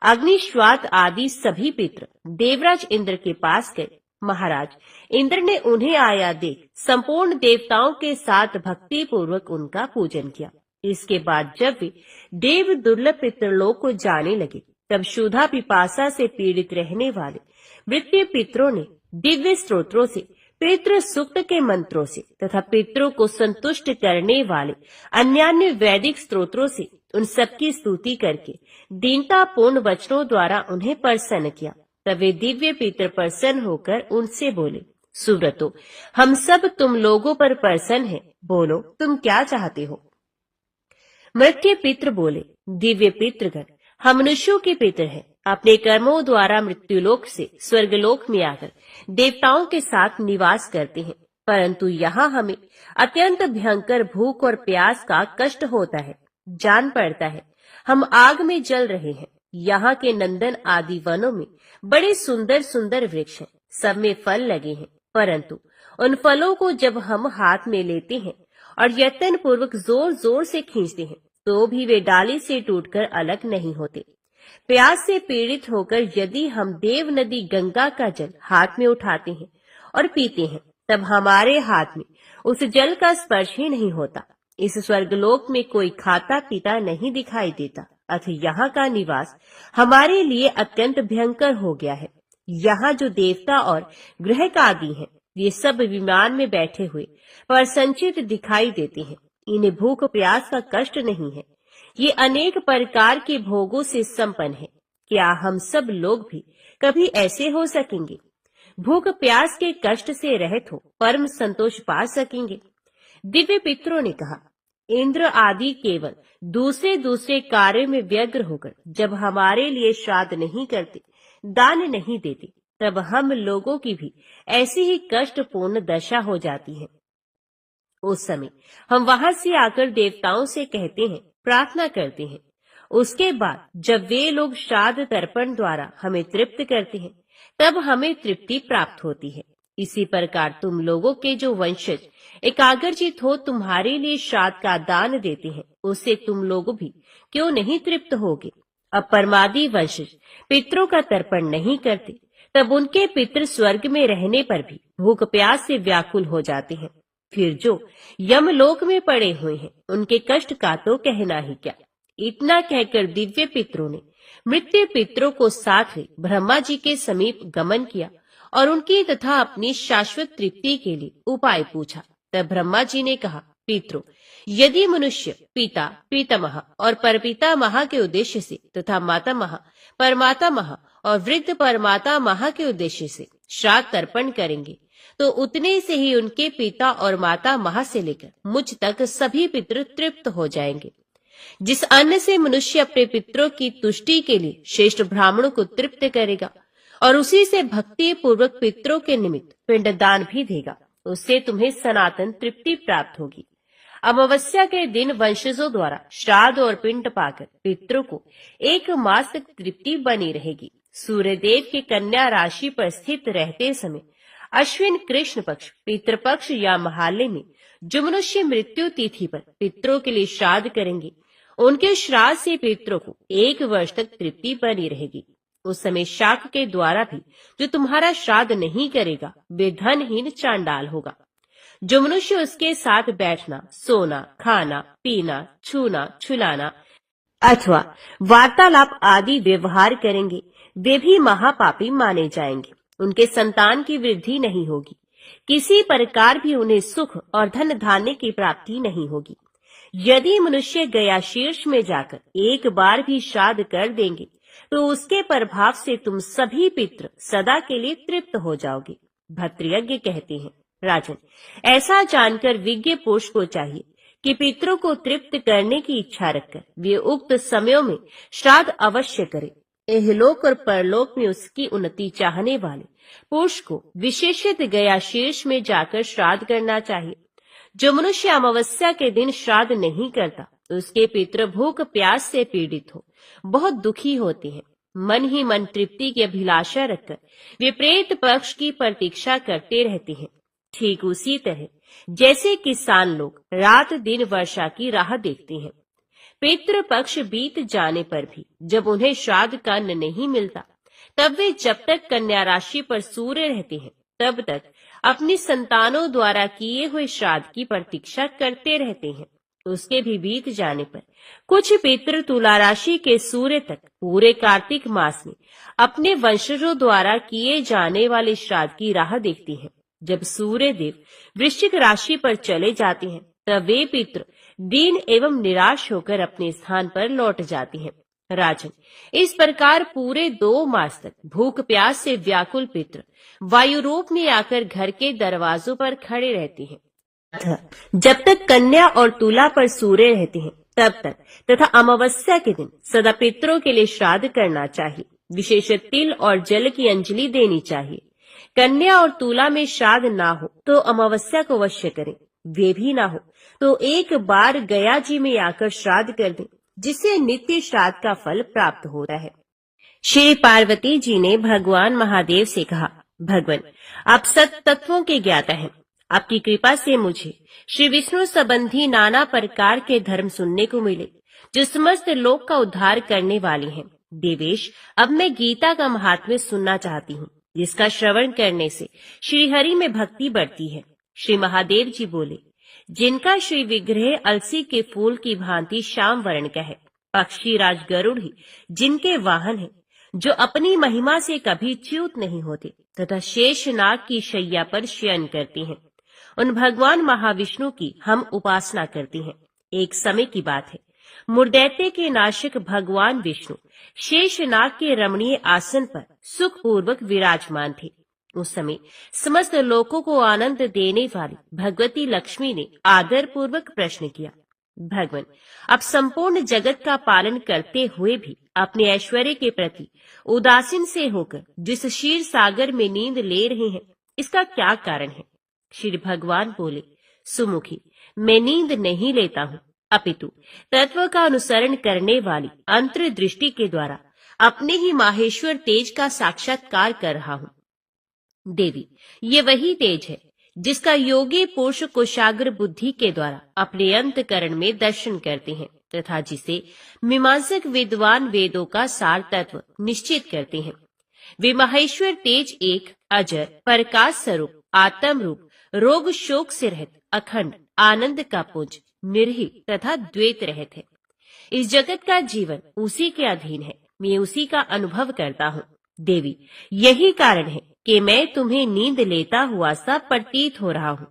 अग्निश्वात आदि सभी पितृ देवराज इंद्र के पास गए। महाराज, इंद्र ने उन्हें आया देख संपूर्ण देवताओं के साथ भक्ति पूर्वक उनका पूजन किया। इसके बाद जब वे देव दुर्लभ पितृलोक को जाने लगे, तब क्षुधा पिपासा से पीड़ित रहने वाले मृत्यु पितरों ने दिव्य स्त्रोत्रों से, पितृ सूक्त के मंत्रों से तथा पितरों को संतुष्ट करने वाले अन्यान्य वैदिक स्त्रोत्रों से उन सबकी स्तुति करके दीनतापूर्ण वचनों द्वारा उन्हें प्रसन्न किया। तब वे दिव्य पितर प्रसन्न होकर उनसे बोले, सुव्रतो, हम सब तुम लोगों पर प्रसन्न हैं, बोलो तुम क्या चाहते हो। मृत्यु पितृ बोले, दिव्य पितृगण, हम मनुष्यों के पितर हैं। अपने कर्मों द्वारा मृत्युलोक से स्वर्गलोक में आकर देवताओं के साथ निवास करते हैं, परंतु यहाँ हमें अत्यंत भयंकर भूख और प्यास का कष्ट होता है। जान पड़ता है हम आग में जल रहे हैं। यहाँ के नंदन आदि वनों में बड़े सुंदर सुंदर वृक्ष हैं, सब में फल लगे हैं, परंतु उन फलों को जब हम हाथ में लेते हैं और यत्न पूर्वक जोर जोर से खींचते हैं, तो भी वे डाली से टूटकर अलग नहीं होते। प्यास से पीड़ित होकर यदि हम देव नदी गंगा का जल हाथ में उठाते हैं और पीते हैं, तब हमारे हाथ में उस जल का स्पर्श ही नहीं होता। इस स्वर्गलोक में कोई खाता पीता नहीं दिखाई देता, अतः यहाँ का निवास हमारे लिए अत्यंत भयंकर हो गया है। यहाँ जो देवता और ग्रह आदि हैं, ये सब विमान में बैठे हुए पर संचित दिखाई देते हैं। इन्हें भूख प्यास का कष्ट नहीं है। ये अनेक प्रकार के भोगों से संपन्न है। क्या हम सब लोग भी कभी ऐसे हो सकेंगे? भूख प्यास के कष्ट से रहित हो परम संतोष पा सकेंगे? दिव्य पितरों ने कहा, इंद्र आदि केवल दूसरे दूसरे कार्य में व्यग्र होकर जब हमारे लिए श्राद्ध नहीं करते, दान नहीं देते, तब हम लोगों की भी ऐसी ही कष्टपूर्ण दशा हो जाती है। उस समय हम वहां से आकर देवताओं से कहते हैं, प्रार्थना करते हैं। उसके बाद जब वे लोग श्राद्ध तर्पण द्वारा हमें तृप्त करते हैं, तब हमें तृप्ति प्राप्त होती है। इसी प्रकार तुम लोगों के जो वंशज एकाग्रचित हो तुम्हारे लिए श्राद्ध का दान देते हैं, उससे तुम लोग भी क्यों नहीं तृप्त होगे? अब परमादि वंशज पितरों का तर्पण नहीं करते, तब उनके पितृ स्वर्ग में रहने पर भी भूख प्यास से व्याकुल हो जाते हैं। फिर जो यमलोक में पड़े हुए हैं, उनके कष्ट का तो कहना ही क्या। इतना कहकर दिव्य पितरों ने मृत्यु पितरों को साथ ले ब्रह्मा जी के समीप गमन किया और उनकी तथा अपनी शाश्वत तृप्ति के लिए उपाय पूछा। तब ब्रह्मा जी ने कहा, पितरों, यदि मनुष्य पिता, पितामह और परपितामह के उद्देश्य से तथा मातामह, परमातामह और वृद्ध परमातामह के उद्देश्य से श्राद्ध तर्पण करेंगे, तो उतने से ही उनके पिता और मातामह से लेकर मुझ तक सभी पितृ तृप्त हो जाएंगे। जिस अन्न से मनुष्य अपने पितरों की तुष्टि के लिए श्रेष्ठ ब्राह्मणों को तृप्त करेगा और उसी से भक्ति पूर्वक पितरों के निमित्त पिंडदान भी देगा, उससे तुम्हें सनातन तृप्ति प्राप्त होगी। अमावस्या के दिन वंशजों द्वारा श्राद्ध और पिंड पाकर पितरों को 1 मास तक तृप्ति बनी रहेगी। सूर्यदेव के कन्या राशि पर स्थित रहते समय अश्विन कृष्ण पक्ष, पितृपक्ष या महालय में जो मनुष्य मृत्यु तिथि पर पितरों के लिए श्राद्ध करेंगे, उनके श्राद्ध से पितरों को 1 वर्ष तक तृप्ति बनी रहेगी। उस समय शाक के द्वारा भी जो तुम्हारा श्राद्ध नहीं करेगा वे धनहीन चांडाल होगा। जो मनुष्य उसके साथ बैठना, सोना, खाना, पीना, छूना, छुलाना अथवा वार्तालाप आदि व्यवहार करेंगे, वे भी महापापी माने जाएंगे। उनके संतान की वृद्धि नहीं होगी, किसी प्रकार भी उन्हें सुख और धन धान्य की प्राप्ति नहीं होगी। यदि मनुष्य गया शीर्ष में जाकर 1 बार भी श्राद्ध कर देंगे, तो उसके प्रभाव से तुम सभी पितृ सदा के लिए तृप्त हो जाओगे। भद्रयज्ञ कहते हैं, राजन, ऐसा जानकर विज्ञ पुरुष को चाहिए कि पितरों को तृप्त करने की इच्छा रखकर वे उक्त समयों में श्राद्ध अवश्य करे। इहलोक और परलोक में उसकी उन्नति चाहने वाले पुरुष को विशेषित गया शीर्ष में जाकर श्राद्ध करना चाहिए। जो मनुष्य अमावस्या के दिन श्राद्ध नहीं करता, उसके पितृ भूख प्यास से पीड़ित हो बहुत दुखी होते हैं। मन ही मन तृप्ति की अभिलाषा रखकर वे प्रेत पक्ष की प्रतीक्षा करते रहते हैं। ठीक उसी तरह जैसे किसान लोग रात दिन वर्षा की राह देखते हैं। पितृ पक्ष बीत जाने पर भी जब उन्हें श्राद्ध का अन्न नहीं मिलता, तब वे जब तक कन्या राशि पर सूर्य रहते हैं तब तक अपनी संतानों द्वारा किए हुए श्राद्ध की प्रतीक्षा करते रहते हैं। उसके भी बीत जाने पर कुछ पितृ तुला राशि के सूर्य तक पूरे कार्तिक मास में अपने वंशजों द्वारा किए जाने वाले श्राद्ध की राह देखते हैं। जब सूर्य देव वृश्चिक राशि पर चले जाते हैं, तब वे पितृ दीन एवं निराश होकर अपने स्थान पर लौट जाते हैं। राजन, इस प्रकार पूरे 2 मास तक भूख प्यास से व्याकुल पितृ वायु रूप में आकर घर के दरवाजों पर खड़े रहते हैं। जब तक कन्या और तुला पर सूर्य रहते हैं तब तक तथा अमावस्या के दिन सदा पितरों के लिए श्राद्ध करना चाहिए। विशेष तिल और जल की अंजलि देनी चाहिए। कन्या और तुला में श्राद्ध ना हो तो अमावस्या को अवश्य करें। वे भी ना हो तो 1 बार गया जी में आकर श्राद्ध कर दें, जिससे नित्य श्राद्ध का फल प्राप्त होता है। श्री पार्वती जी ने भगवान महादेव से कहा, भगवान, आप सत तत्वों के ज्ञाता हैं। आपकी कृपा से मुझे श्री विष्णु संबंधी नाना प्रकार के धर्म सुनने को मिले, जो समस्त लोक का उद्धार करने वाले हैं। देवेश, अब मैं गीता का महात्म्य सुनना चाहती हूँ, जिसका श्रवण करने से श्री हरि में भक्ति बढ़ती है। श्री महादेव जी बोले, जिनका श्री विग्रह अलसी के फूल की भांति श्याम वर्ण का है, पक्षी राज गरुड़ ही जिनके वाहन है, जो अपनी महिमा से कभी च्युत नहीं होते तथा शेष नाग की शैया पर शयन करते हैं, उन भगवान महाविष्णु की हम उपासना करते हैं। एक समय की बात है, मुर्दैत्य के नाशक भगवान विष्णु शेषनाग के रमणीय आसन पर सुखपूर्वक विराजमान थे। उस समय समस्त लोगों को आनंद देने वाली भगवती लक्ष्मी ने आदर पूर्वक प्रश्न किया, भगवान, आप संपूर्ण जगत का पालन करते हुए भी अपने ऐश्वर्य के प्रति उदासीन से होकर जिस क्षीर सागर में नींद ले रहे हैं, इसका क्या कारण है? श्री भगवान बोले, सुमुखी, मैं नींद नहीं लेता हूँ, अपितु तत्व का अनुसरण करने वाली अंतर्दृष्टि के द्वारा अपने ही माहेश्वर तेज का साक्षात्कार कर रहा हूँ। देवी, ये वही तेज है जिसका योगी पुरुष कुशाग्र बुद्धि के द्वारा अपने अंतकरण में दर्शन करते हैं तथा जिसे मीमांसक विद्वान वेदों का सार तत्व निश्चित करते हैं। वे माहेश्वर तेज एक अजर प्रकाश स्वरूप आत्म रूप रोग शोक से रहित अखंड आनंद का पुंज निर्ही तथा द्वैत रहित है। इस जगत का जीवन उसी के अधीन है, मैं उसी का अनुभव करता हूँ। देवी, यही कारण है कि मैं तुम्हें नींद लेता हुआ सा प्रतीत हो रहा हूँ।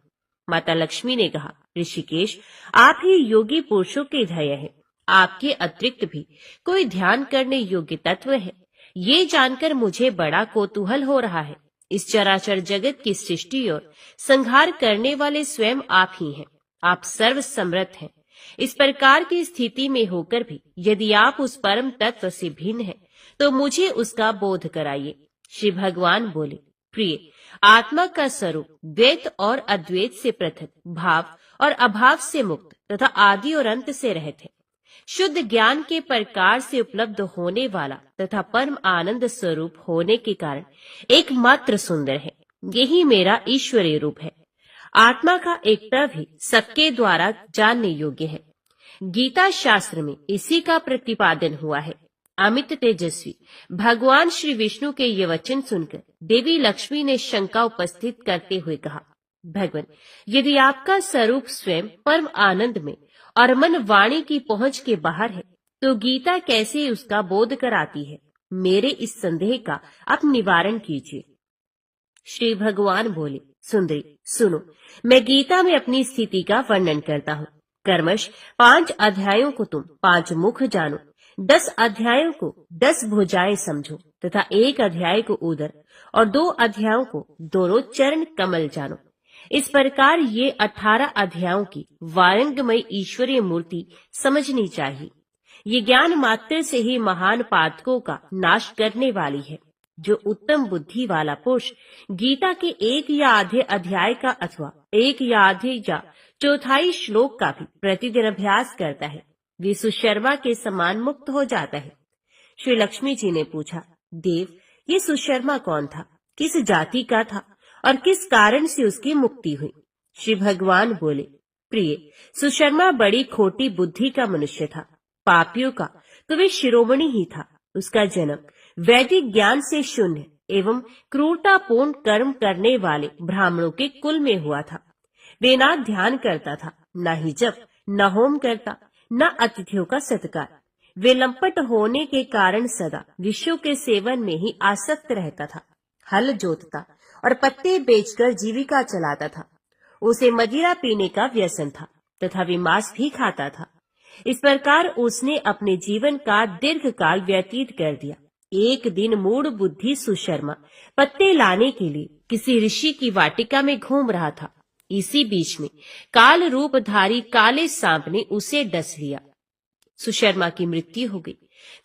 माता लक्ष्मी ने कहा, ऋषिकेश, आप ही योगी पुरुषों के ध्येय हैं। आपके अतिरिक्त भी कोई ध्यान करने योग्य तत्व है, ये जानकर मुझे बड़ा कौतूहल हो रहा है। इस चराचर जगत की सृष्टि और संहार करने वाले स्वयं आप ही हैं। आप सर्व समर्थ हैं। इस प्रकार की स्थिति में होकर भी यदि आप उस परम तत्व से भिन्न हैं, तो मुझे उसका बोध कराइए। श्री भगवान बोले, प्रिय, आत्मा का स्वरूप द्वैत और अद्वैत से पृथक, भाव और अभाव से मुक्त तथा आदि और अंत से रहित है। शुद्ध ज्ञान के प्रकार से उपलब्ध होने वाला तथा परम आनंद स्वरूप होने के कारण एकमात्र सुंदर है। यही मेरा ईश्वरीय रूप है। आत्मा का एकता भी सबके द्वारा जानने योग्य है। गीता शास्त्र में इसी का प्रतिपादन हुआ है। अमित तेजस्वी भगवान श्री विष्णु के ये वचन सुनकर देवी लक्ष्मी ने शंका उपस्थित करते हुए कहा, भगवान, यदि आपका स्वरूप स्वयं परम आनंद में और मन वाणी की पहुंच के बाहर है, तो गीता कैसे उसका बोध कराती है? मेरे इस संदेह का आप निवारण कीजिए। श्री भगवान बोले, सुंदरी सुनो, मैं गीता में अपनी स्थिति का वर्णन करता हूँ। कर्मश 5 अध्यायों को तुम 5 मुख जानो, 10 अध्यायों को 10 भुजाएं समझो तथा 1 अध्याय को उदर और 2 अध्यायों को दोनों चरण कमल जानो। इस प्रकार ये 18 अध्यायों की वारंगमय ईश्वरीय मूर्ति समझनी चाहिए। ये ज्ञान मात्र से ही महान पातकों का नाश करने वाली है। जो उत्तम बुद्धि वाला पुरुष गीता के 1 या आधे अध्याय का अथवा 1 या आधे या चौथाई श्लोक का भी प्रतिदिन अभ्यास करता है, वे सुशर्मा के समान मुक्त हो जाता है। श्री लक्ष्मी जी ने पूछा, देव, ये सुशर्मा कौन था? किस जाति का था और किस कारण से उसकी मुक्ति हुई? श्री भगवान बोले, प्रिय, सुशर्मा बड़ी खोटी बुद्धि का मनुष्य था, पापियों का तो वे शिरोमणि ही था। उसका जन्म वैदिक ज्ञान से शून्य एवं क्रूरतापूर्ण कर्म करने वाले ब्राह्मणों के कुल में हुआ था। वे ना ध्यान करता था, न ही जप, न होम करता, न अतिथियों का सत्कार। वे लंपट होने के कारण सदा विषयों के सेवन में ही आसक्त रहता था। हल जोतता और पत्ते बेचकर जीविका चलाता था। उसे मदिरा पीने का व्यसन था तथा वे मांस भी खाता था। इस प्रकार उसने अपने जीवन का दीर्घ काल व्यतीत कर दिया। एक दिन मूढ़ बुद्धि सुशर्मा पत्ते लाने के लिए किसी ऋषि की वाटिका में घूम रहा था। इसी बीच में काल रूपधारी काले सांप ने उसे डस लिया। सुशर्मा की मृत्यु हो गई।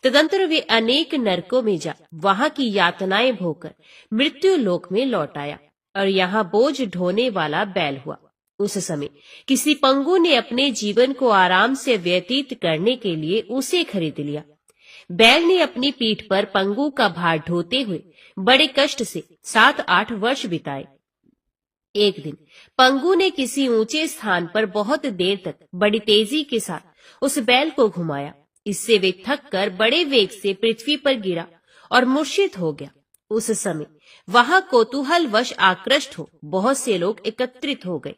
तदंतर वे अनेक नरकों में जा वहां की यातनाएं भोगकर मृत्यु लोक में लौट आया और यहाँ बोझ ढोने वाला बैल हुआ। उस समय किसी पंगु ने अपने जीवन को आराम से व्यतीत करने के लिए उसे खरीद लिया। बैल ने अपनी पीठ पर पंगु का भार ढोते हुए बड़े कष्ट से 7-8 वर्ष बिताए। एक दिन पंगु ने किसी ऊंचे स्थान पर बहुत देर तक बड़ी तेजी के साथ उस बैल को घुमाया। इससे वे थक कर बड़े वेग से पृथ्वी पर गिरा और मूर्छित हो गया। उस समय वहां कौतूहलवश आकृष्ट हो बहुत से लोग एकत्रित हो गए।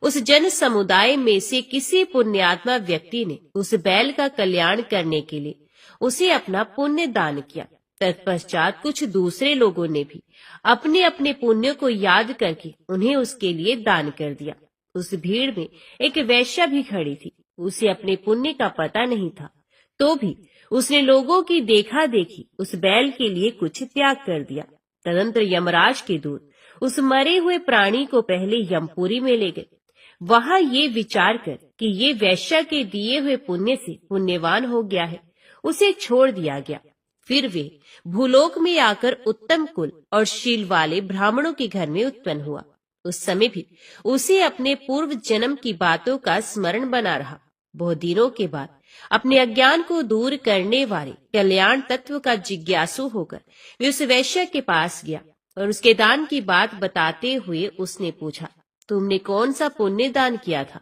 उस जन समुदाय में से किसी पुण्यात्मा व्यक्ति ने उस बैल का कल्याण करने के लिए उसे अपना पुण्य दान किया। तत्पश्चात कुछ दूसरे लोगों ने भी अपने अपने पुण्य को याद करके उन्हें उसके लिए दान कर दिया। उस भीड़ में एक वैश्या भी खड़ी थी। उसे अपने पुण्य का पता नहीं था, तो भी उसने लोगों की देखा देखी उस बैल के लिए कुछ त्याग कर दिया। तदंतर यमराज के दूत उस मरे हुए प्राणी को पहले यमपुरी में ले गए। वहां ये विचार कर कि ये वैश्या के दिए हुए पुण्य से पुण्यवान हो गया है, उसे छोड़ दिया गया। फिर वे भूलोक में आकर उत्तम कुल और शील वाले ब्राह्मणों के घर में उत्पन्न हुआ। उस समय भी उसे अपने पूर्व जन्म की बातों का स्मरण बना रहा। बहुत दिनों के बाद अपने अज्ञान को दूर करने वाले कल्याण तत्व का जिज्ञासु होकर वे उस वैश्य के पास गया और उसके दान की बात बताते हुए उसने पूछा, तुमने कौन सा पुण्य दान किया था?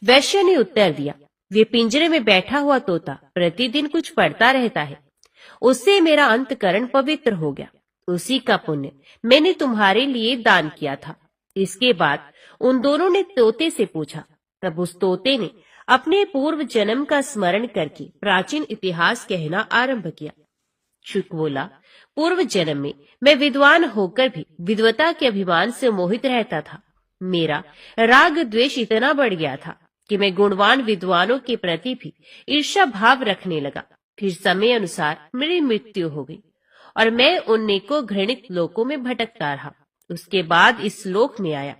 वैश्य ने उत्तर दिया, वे पिंजरे में बैठा हुआ तोता प्रतिदिन कुछ पढ़ता रहता है, उससे मेरा अंतकरण पवित्र हो गया। उसी का पुण्य मैंने तुम्हारे लिए दान किया था। इसके बाद उन दोनों ने तोते से पूछा। तब उस तोते ने अपने पूर्व जन्म का स्मरण करके प्राचीन इतिहास कहना आरंभ किया। शुक बोला, पूर्व जन्म में मैं विद्वान होकर भी विद्वता के अभिमान से मोहित रहता था। मेरा राग द्वेष इतना बढ़ गया था कि मैं गुणवान विद्वानों के प्रति भी ईर्ष्या भाव रखने लगा। फिर समय अनुसार मेरी मृत्यु हो गई और मैं उन को घृणित लोकों में भटकता रहा। उसके बाद इस लोक में आया।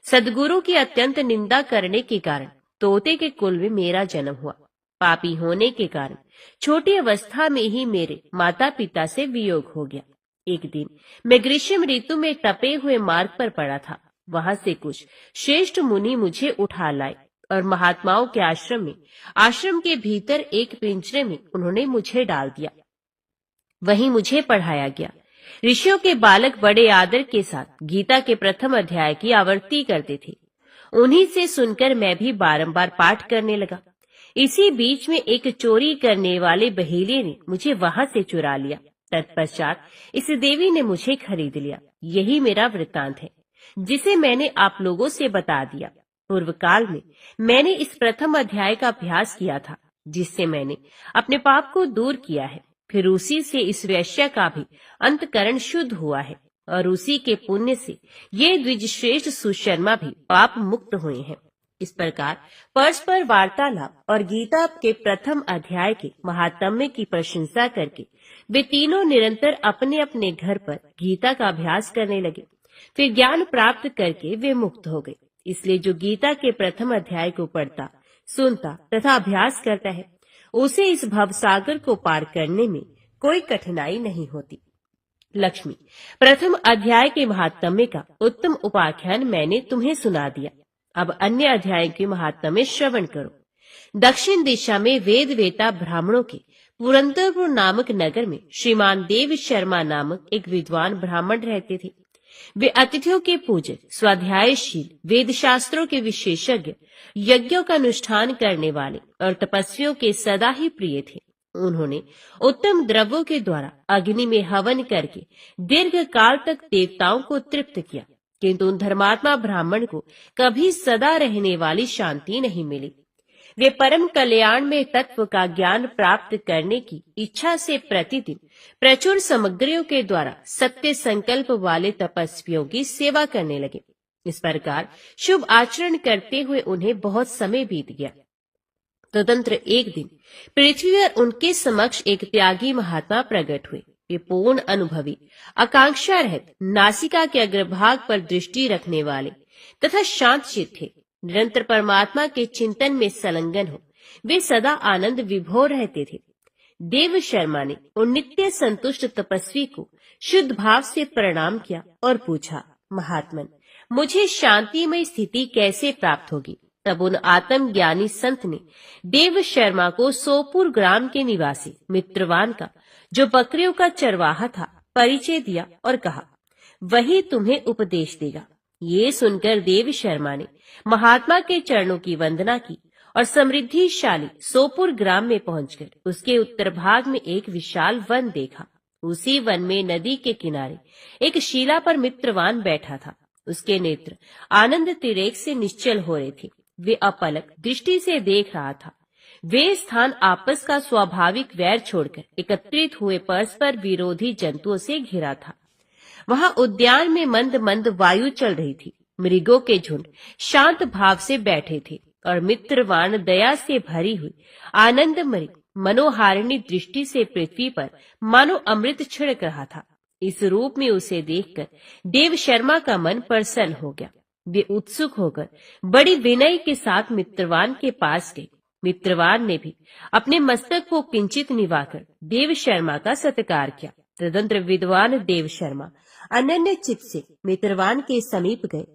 सदगुरु की अत्यंत निंदा करने के कारण तोते के कुल में मेरा जन्म हुआ। पापी होने के कारण छोटी अवस्था में ही मेरे माता पिता से वियोग हो गया। एक दिन मैं ग्रीष्म ऋतु में तपे हुए मार्ग पर पड़ा था। वहां से कुछ श्रेष्ठ मुनि मुझे उठा लाए और महात्माओं के आश्रम के भीतर एक पिंजरे में उन्होंने मुझे डाल दिया। वहीं मुझे पढ़ाया गया। ऋषियों के बालक बड़े आदर के साथ गीता के प्रथम अध्याय की आवृत्ति करते थे। उन्हीं से सुनकर मैं भी बारंबार पाठ करने लगा। इसी बीच में एक चोरी करने वाले बहेलिये ने मुझे वहां से चुरा लिया। तत्पश्चात इस देवी ने मुझे खरीद लिया। यही मेरा वृत्तांत है, जिसे मैंने आप लोगों से बता दिया। पूर्व काल में मैंने इस प्रथम अध्याय का अभ्यास किया था, जिससे मैंने अपने पाप को दूर किया है। फिर उसी से इस वैश्य का भी अंतकरण शुद्ध हुआ है और उसी के पुण्य से ये द्विजश्रेष्ठ सुशर्मा भी पाप मुक्त हुए हैं। इस प्रकार परस्पर वार्तालाप और गीता के प्रथम अध्याय के महात्म्य की प्रशंसा करके वे तीनों निरंतर अपने अपने घर पर गीता का अभ्यास करने लगे। फिर ज्ञान प्राप्त करके वे मुक्त हो गए। इसलिए जो गीता के प्रथम अध्याय को पढ़ता, सुनता तथा अभ्यास करता है, उसे इस भवसागर को पार करने में कोई कठिनाई नहीं होती। लक्ष्मी, प्रथम अध्याय के महात्म्य का उत्तम उपाख्यान मैंने तुम्हें सुना दिया। अब अन्य अध्याय के महात्म्य श्रवण करो। दक्षिण दिशा में वेद वेता ब्राह्मणों के पुरंदरपुर नामक नगर में श्रीमान देव शर्मा नामक एक विद्वान ब्राह्मण रहते थे। वे अतिथियों के पूजक, स्वाध्यायशील, वेद शास्त्रों के विशेषज्ञ, यज्ञों का अनुष्ठान करने वाले और तपस्वियों के सदा ही प्रिय थे। उन्होंने उत्तम द्रव्यों के द्वारा अग्नि में हवन करके दीर्घ काल तक देवताओं को तृप्त किया, किंतु उन धर्मात्मा ब्राह्मण को कभी सदा रहने वाली शांति नहीं मिली। वे परम कल्याण में तत्व का ज्ञान प्राप्त करने की इच्छा से प्रतिदिन प्रचुर सामग्रियों के द्वारा सत्य संकल्प वाले तपस्वियों की सेवा करने लगे। इस प्रकार शुभ आचरण करते हुए उन्हें बहुत समय बीत गया। तदनंतर एक दिन पृथ्वी पर उनके समक्ष एक त्यागी महात्मा प्रकट हुए। वे पूर्ण अनुभवी, आकांक्षा रहित, नासिका के अग्रभाग पर दृष्टि रखने वाले तथा शांत चित्त थे। निरंतर परमात्मा के चिंतन में संलग्न हो वे सदा आनंद विभोर रहते थे। देव शर्मा ने उन नित्य संतुष्ट तपस्वी को शुद्ध भाव से प्रणाम किया और पूछा, महात्मन, मुझे शांतिमय स्थिति कैसे प्राप्त होगी? तब उन आत्मज्ञानी संत ने देव शर्मा को सोपुर ग्राम के निवासी मित्रवान का, जो बकरियों का चरवाहा था, परिचय दिया और कहा, वही तुम्हें उपदेश देगा। ये सुनकर देव शर्मा ने महात्मा के चरणों की वंदना की और समृद्धिशाली सोपुर ग्राम में पहुंचकर उसके उत्तर भाग में एक विशाल वन देखा। उसी वन में नदी के किनारे एक शिला पर मित्रवान बैठा था। उसके नेत्र आनंद तिरेक से निश्चल हो रहे थे। वे अपलक दृष्टि से देख रहा था। वे स्थान आपस का स्वाभाविक वैर छोड़कर एकत्रित हुए परस्पर विरोधी जंतुओं से घिरा था। वहां उद्यान में मंद मंद वायु चल रही थी। मृगों के झुंड शांत भाव से बैठे थे और मित्रवान दया से भरी हुई आनंदमयी मनोहारिणी दृष्टि से पृथ्वी पर मानो अमृत छिड़क रहा था। इस रूप में उसे देखकर देव शर्मा का मन प्रसन्न हो गया। वे उत्सुक होकर बड़ी विनय के साथ मित्रवान के पास गए। मित्रवान ने भी अपने मस्तक को किंचित निवाकर देव शर्मा का सत्कार किया। तदनंतर विद्वान देव शर्मा अनन्य चित्त से मित्रवान के समीप गए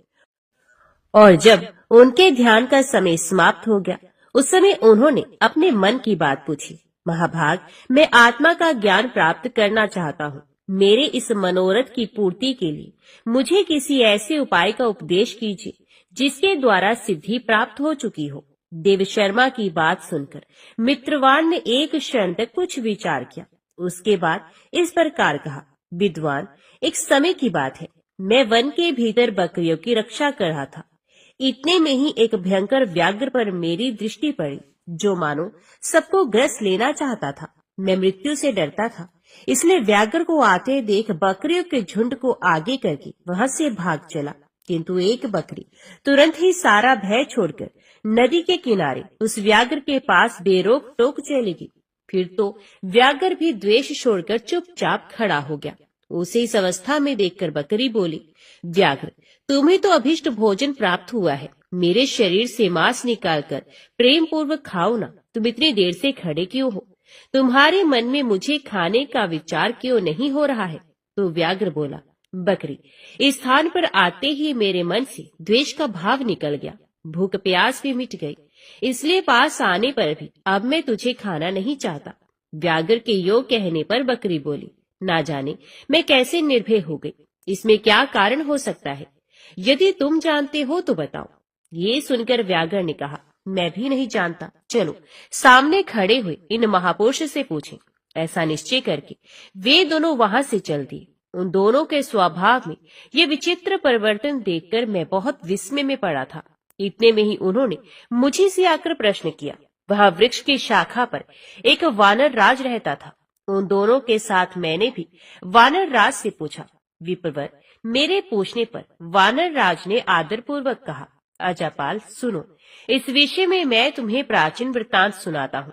और जब उनके ध्यान का समय समाप्त हो गया, उस समय उन्होंने अपने मन की बात पूछी। महाभाग, मैं आत्मा का ज्ञान प्राप्त करना चाहता हूँ। मेरे इस मनोरथ की पूर्ति के लिए मुझे किसी ऐसे उपाय का उपदेश कीजिए जिसके द्वारा सिद्धि प्राप्त हो चुकी हो। देव शर्मा की बात सुनकर मित्रवान ने एक क्षण तक कुछ विचार किया। उसके बाद इस प्रकार कहा, विद्वान, एक समय की बात है, मैं वन के भीतर बकरियों की रक्षा कर रहा था। इतने में ही एक भयंकर व्याघ्र पर मेरी दृष्टि पड़ी, जो मानो सबको ग्रस लेना चाहता था। मैं मृत्यु से डरता था, इसलिए व्याघ्र को आते देख बकरियों के झुंड को आगे करके वहां से भाग चला। किंतु एक बकरी तुरंत ही सारा भय छोड़कर नदी के किनारे उस व्याघ्र के पास बेरोक टोक चली गई। फिर तो व्याघ्र भी द्वेष छोड़कर चुपचाप खड़ा हो गया। उसे इस अवस्था में देखकर बकरी बोली, व्याघ्र, तुम्हें तो अभिष्ट भोजन प्राप्त हुआ है, मेरे शरीर से मांस निकालकर प्रेम पूर्वक खाओ ना। तुम इतनी देर से खड़े क्यों हो? तुम्हारे मन में मुझे खाने का विचार क्यों नहीं हो रहा है? तो व्याघ्र बोला, बकरी, इस स्थान पर आते ही मेरे मन से द्वेष का भाव निकल गया, भूख प्यास भी मिट गई, इसलिए पास आने पर भी अब मैं तुझे खाना नहीं चाहता। व्याघ्र के यो कहने पर बकरी बोली, ना जाने मैं कैसे निर्भय हो गई, इसमें क्या कारण हो सकता है? यदि तुम जानते हो तो बताओ। ये सुनकर व्याघ्र ने कहा, मैं भी नहीं जानता, चलो सामने खड़े हुए इन महापुरुष से पूछें। ऐसा निश्चय करके वे दोनों वहां से चल दिए। उन दोनों के स्वभाव में ये विचित्र परिवर्तन देखकर मैं बहुत विस्मय में पड़ा था। इतने में ही उन्होंने मुझे से आकर प्रश्न किया। वहां वृक्ष की शाखा पर एक वानर राज रहता था। उन दोनों के साथ मैंने भी वानर राज से पूछा। विप्रवर, मेरे पूछने पर वानर राज ने आदरपूर्वक कहा, अजापाल सुनो, इस विषय में मैं तुम्हें प्राचीन वृत्तांत सुनाता हूँ।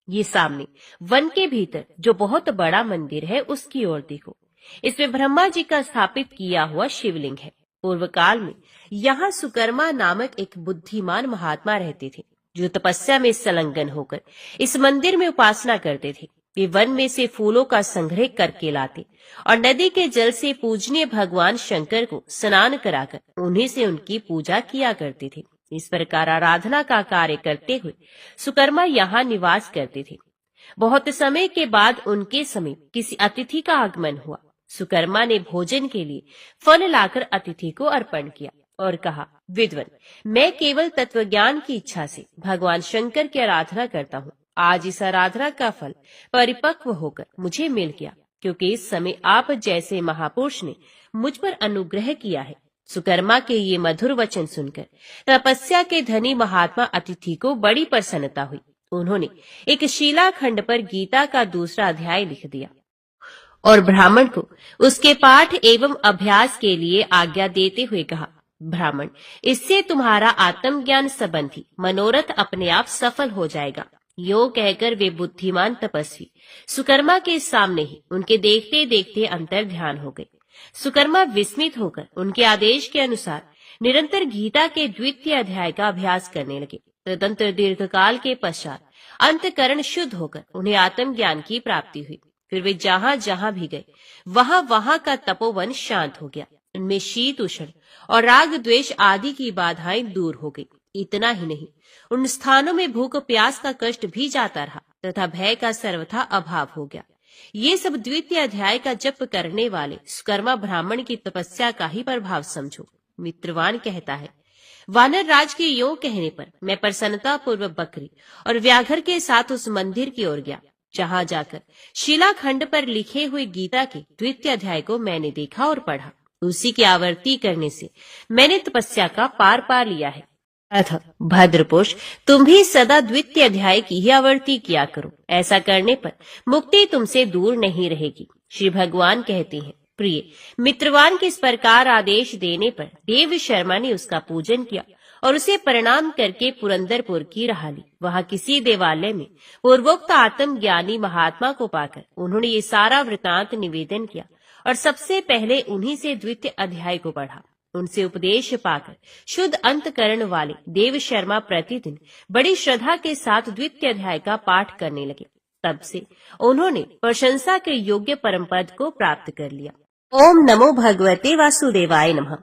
ये सामने वन के भीतर जो बहुत बड़ा मंदिर है उसकी ओर देखो। इसमें ब्रह्मा जी का स्थापित किया हुआ शिवलिंग है। पूर्व काल में यहाँ सुकर्मा नामक एक बुद्धिमान महात्मा रहते थे, जो तपस्या में संलग्न होकर इस मंदिर में उपासना करते थे। वे वन में से फूलों का संग्रह करके लाते और नदी के जल से पूजनीय भगवान शंकर को स्नान कराकर उन्हीं से उनकी पूजा किया करते थे। इस प्रकार आराधना का कार्य करते हुए सुकर्मा यहाँ निवास करते थे। बहुत समय के बाद उनके समीप किसी अतिथि का आगमन हुआ। सुकर्मा ने भोजन के लिए फल लाकर अतिथि को अर्पण किया और कहा, विद्वन, मैं केवल तत्वज्ञान की इच्छा से भगवान शंकर की आराधना करता हूँ। आज इस आराधना का फल परिपक्व होकर मुझे मिल गया, क्योंकि इस समय आप जैसे महापुरुष ने मुझ पर अनुग्रह किया है। सुकर्मा के ये मधुर वचन सुनकर तपस्या के धनी महात्मा अतिथि को बड़ी प्रसन्नता हुई। उन्होंने एक शिलाखंड पर गीता का दूसरा अध्याय लिख दिया और ब्राह्मण को उसके पाठ एवं अभ्यास के लिए आज्ञा देते हुए कहा, ब्राह्मण, इससे तुम्हारा आत्मज्ञान संबंधी मनोरथ अपने आप सफल हो जाएगा। यो कहकर वे बुद्धिमान तपस्वी सुकर्मा के सामने ही उनके देखते देखते अंतर ध्यान हो गए। सुकर्मा विस्मित होकर उनके आदेश के अनुसार निरंतर गीता के द्वितीय अध्याय का अभ्यास करने लगे। तदंतर दीर्घकाल के पश्चात अंतकरण शुद्ध होकर उन्हें आत्मज्ञान की प्राप्ति हुई। फिर वे जहाँ जहाँ भी गए वहाँ वहाँ का तपोवन शांत हो गया। उनमें शीत उष्ण और राग द्वेष आदि की बाधाएं दूर हो गई। इतना ही नहीं, उन स्थानों में भूख प्यास का कष्ट भी जाता रहा तथा भय का सर्वथा अभाव हो गया। ये सब द्वितीय अध्याय का जप करने वाले सुकर्मा ब्राह्मण की तपस्या का ही प्रभाव समझो। मित्रवान कहता है, वानर राज के यो कहने पर मैं प्रसन्नता पूर्वक बकरी और व्याघ्र के साथ उस मंदिर की ओर गया, जहाँ जाकर शिलाखंड पर लिखे हुए गीता के द्वितीय अध्याय को मैंने देखा और पढ़ा। उसी की आवृत्ति करने से मैंने तपस्या का पार पा लिया है। अथ भद्रपुरुष, तुम भी सदा द्वितीय अध्याय की ही आवृत्ति किया करो। ऐसा करने पर मुक्ति तुमसे दूर नहीं रहेगी। श्री भगवान कहते हैं, प्रिय मित्रवान के इस प्रकार आदेश देने पर देव शर्मा ने उसका पूजन किया और उसे प्रणाम करके पुरंदरपुर की राह ली। वहाँ किसी देवालय में पूर्वोक्त आत्मज्ञानी महात्मा को पाकर उन्होंने ये सारा वृतांत निवेदन किया और सबसे पहले उन्हीं से द्वितीय अध्याय को पढ़ा। उनसे उपदेश पाकर शुद्ध अंतकरण वाले देव शर्मा प्रतिदिन बड़ी श्रद्धा के साथ द्वितीय अध्याय का पाठ करने लगे। तब से उन्होंने प्रशंसा के योग्य परम पद को प्राप्त कर लिया। ओम नमो भगवते वासुदेवाय नमः।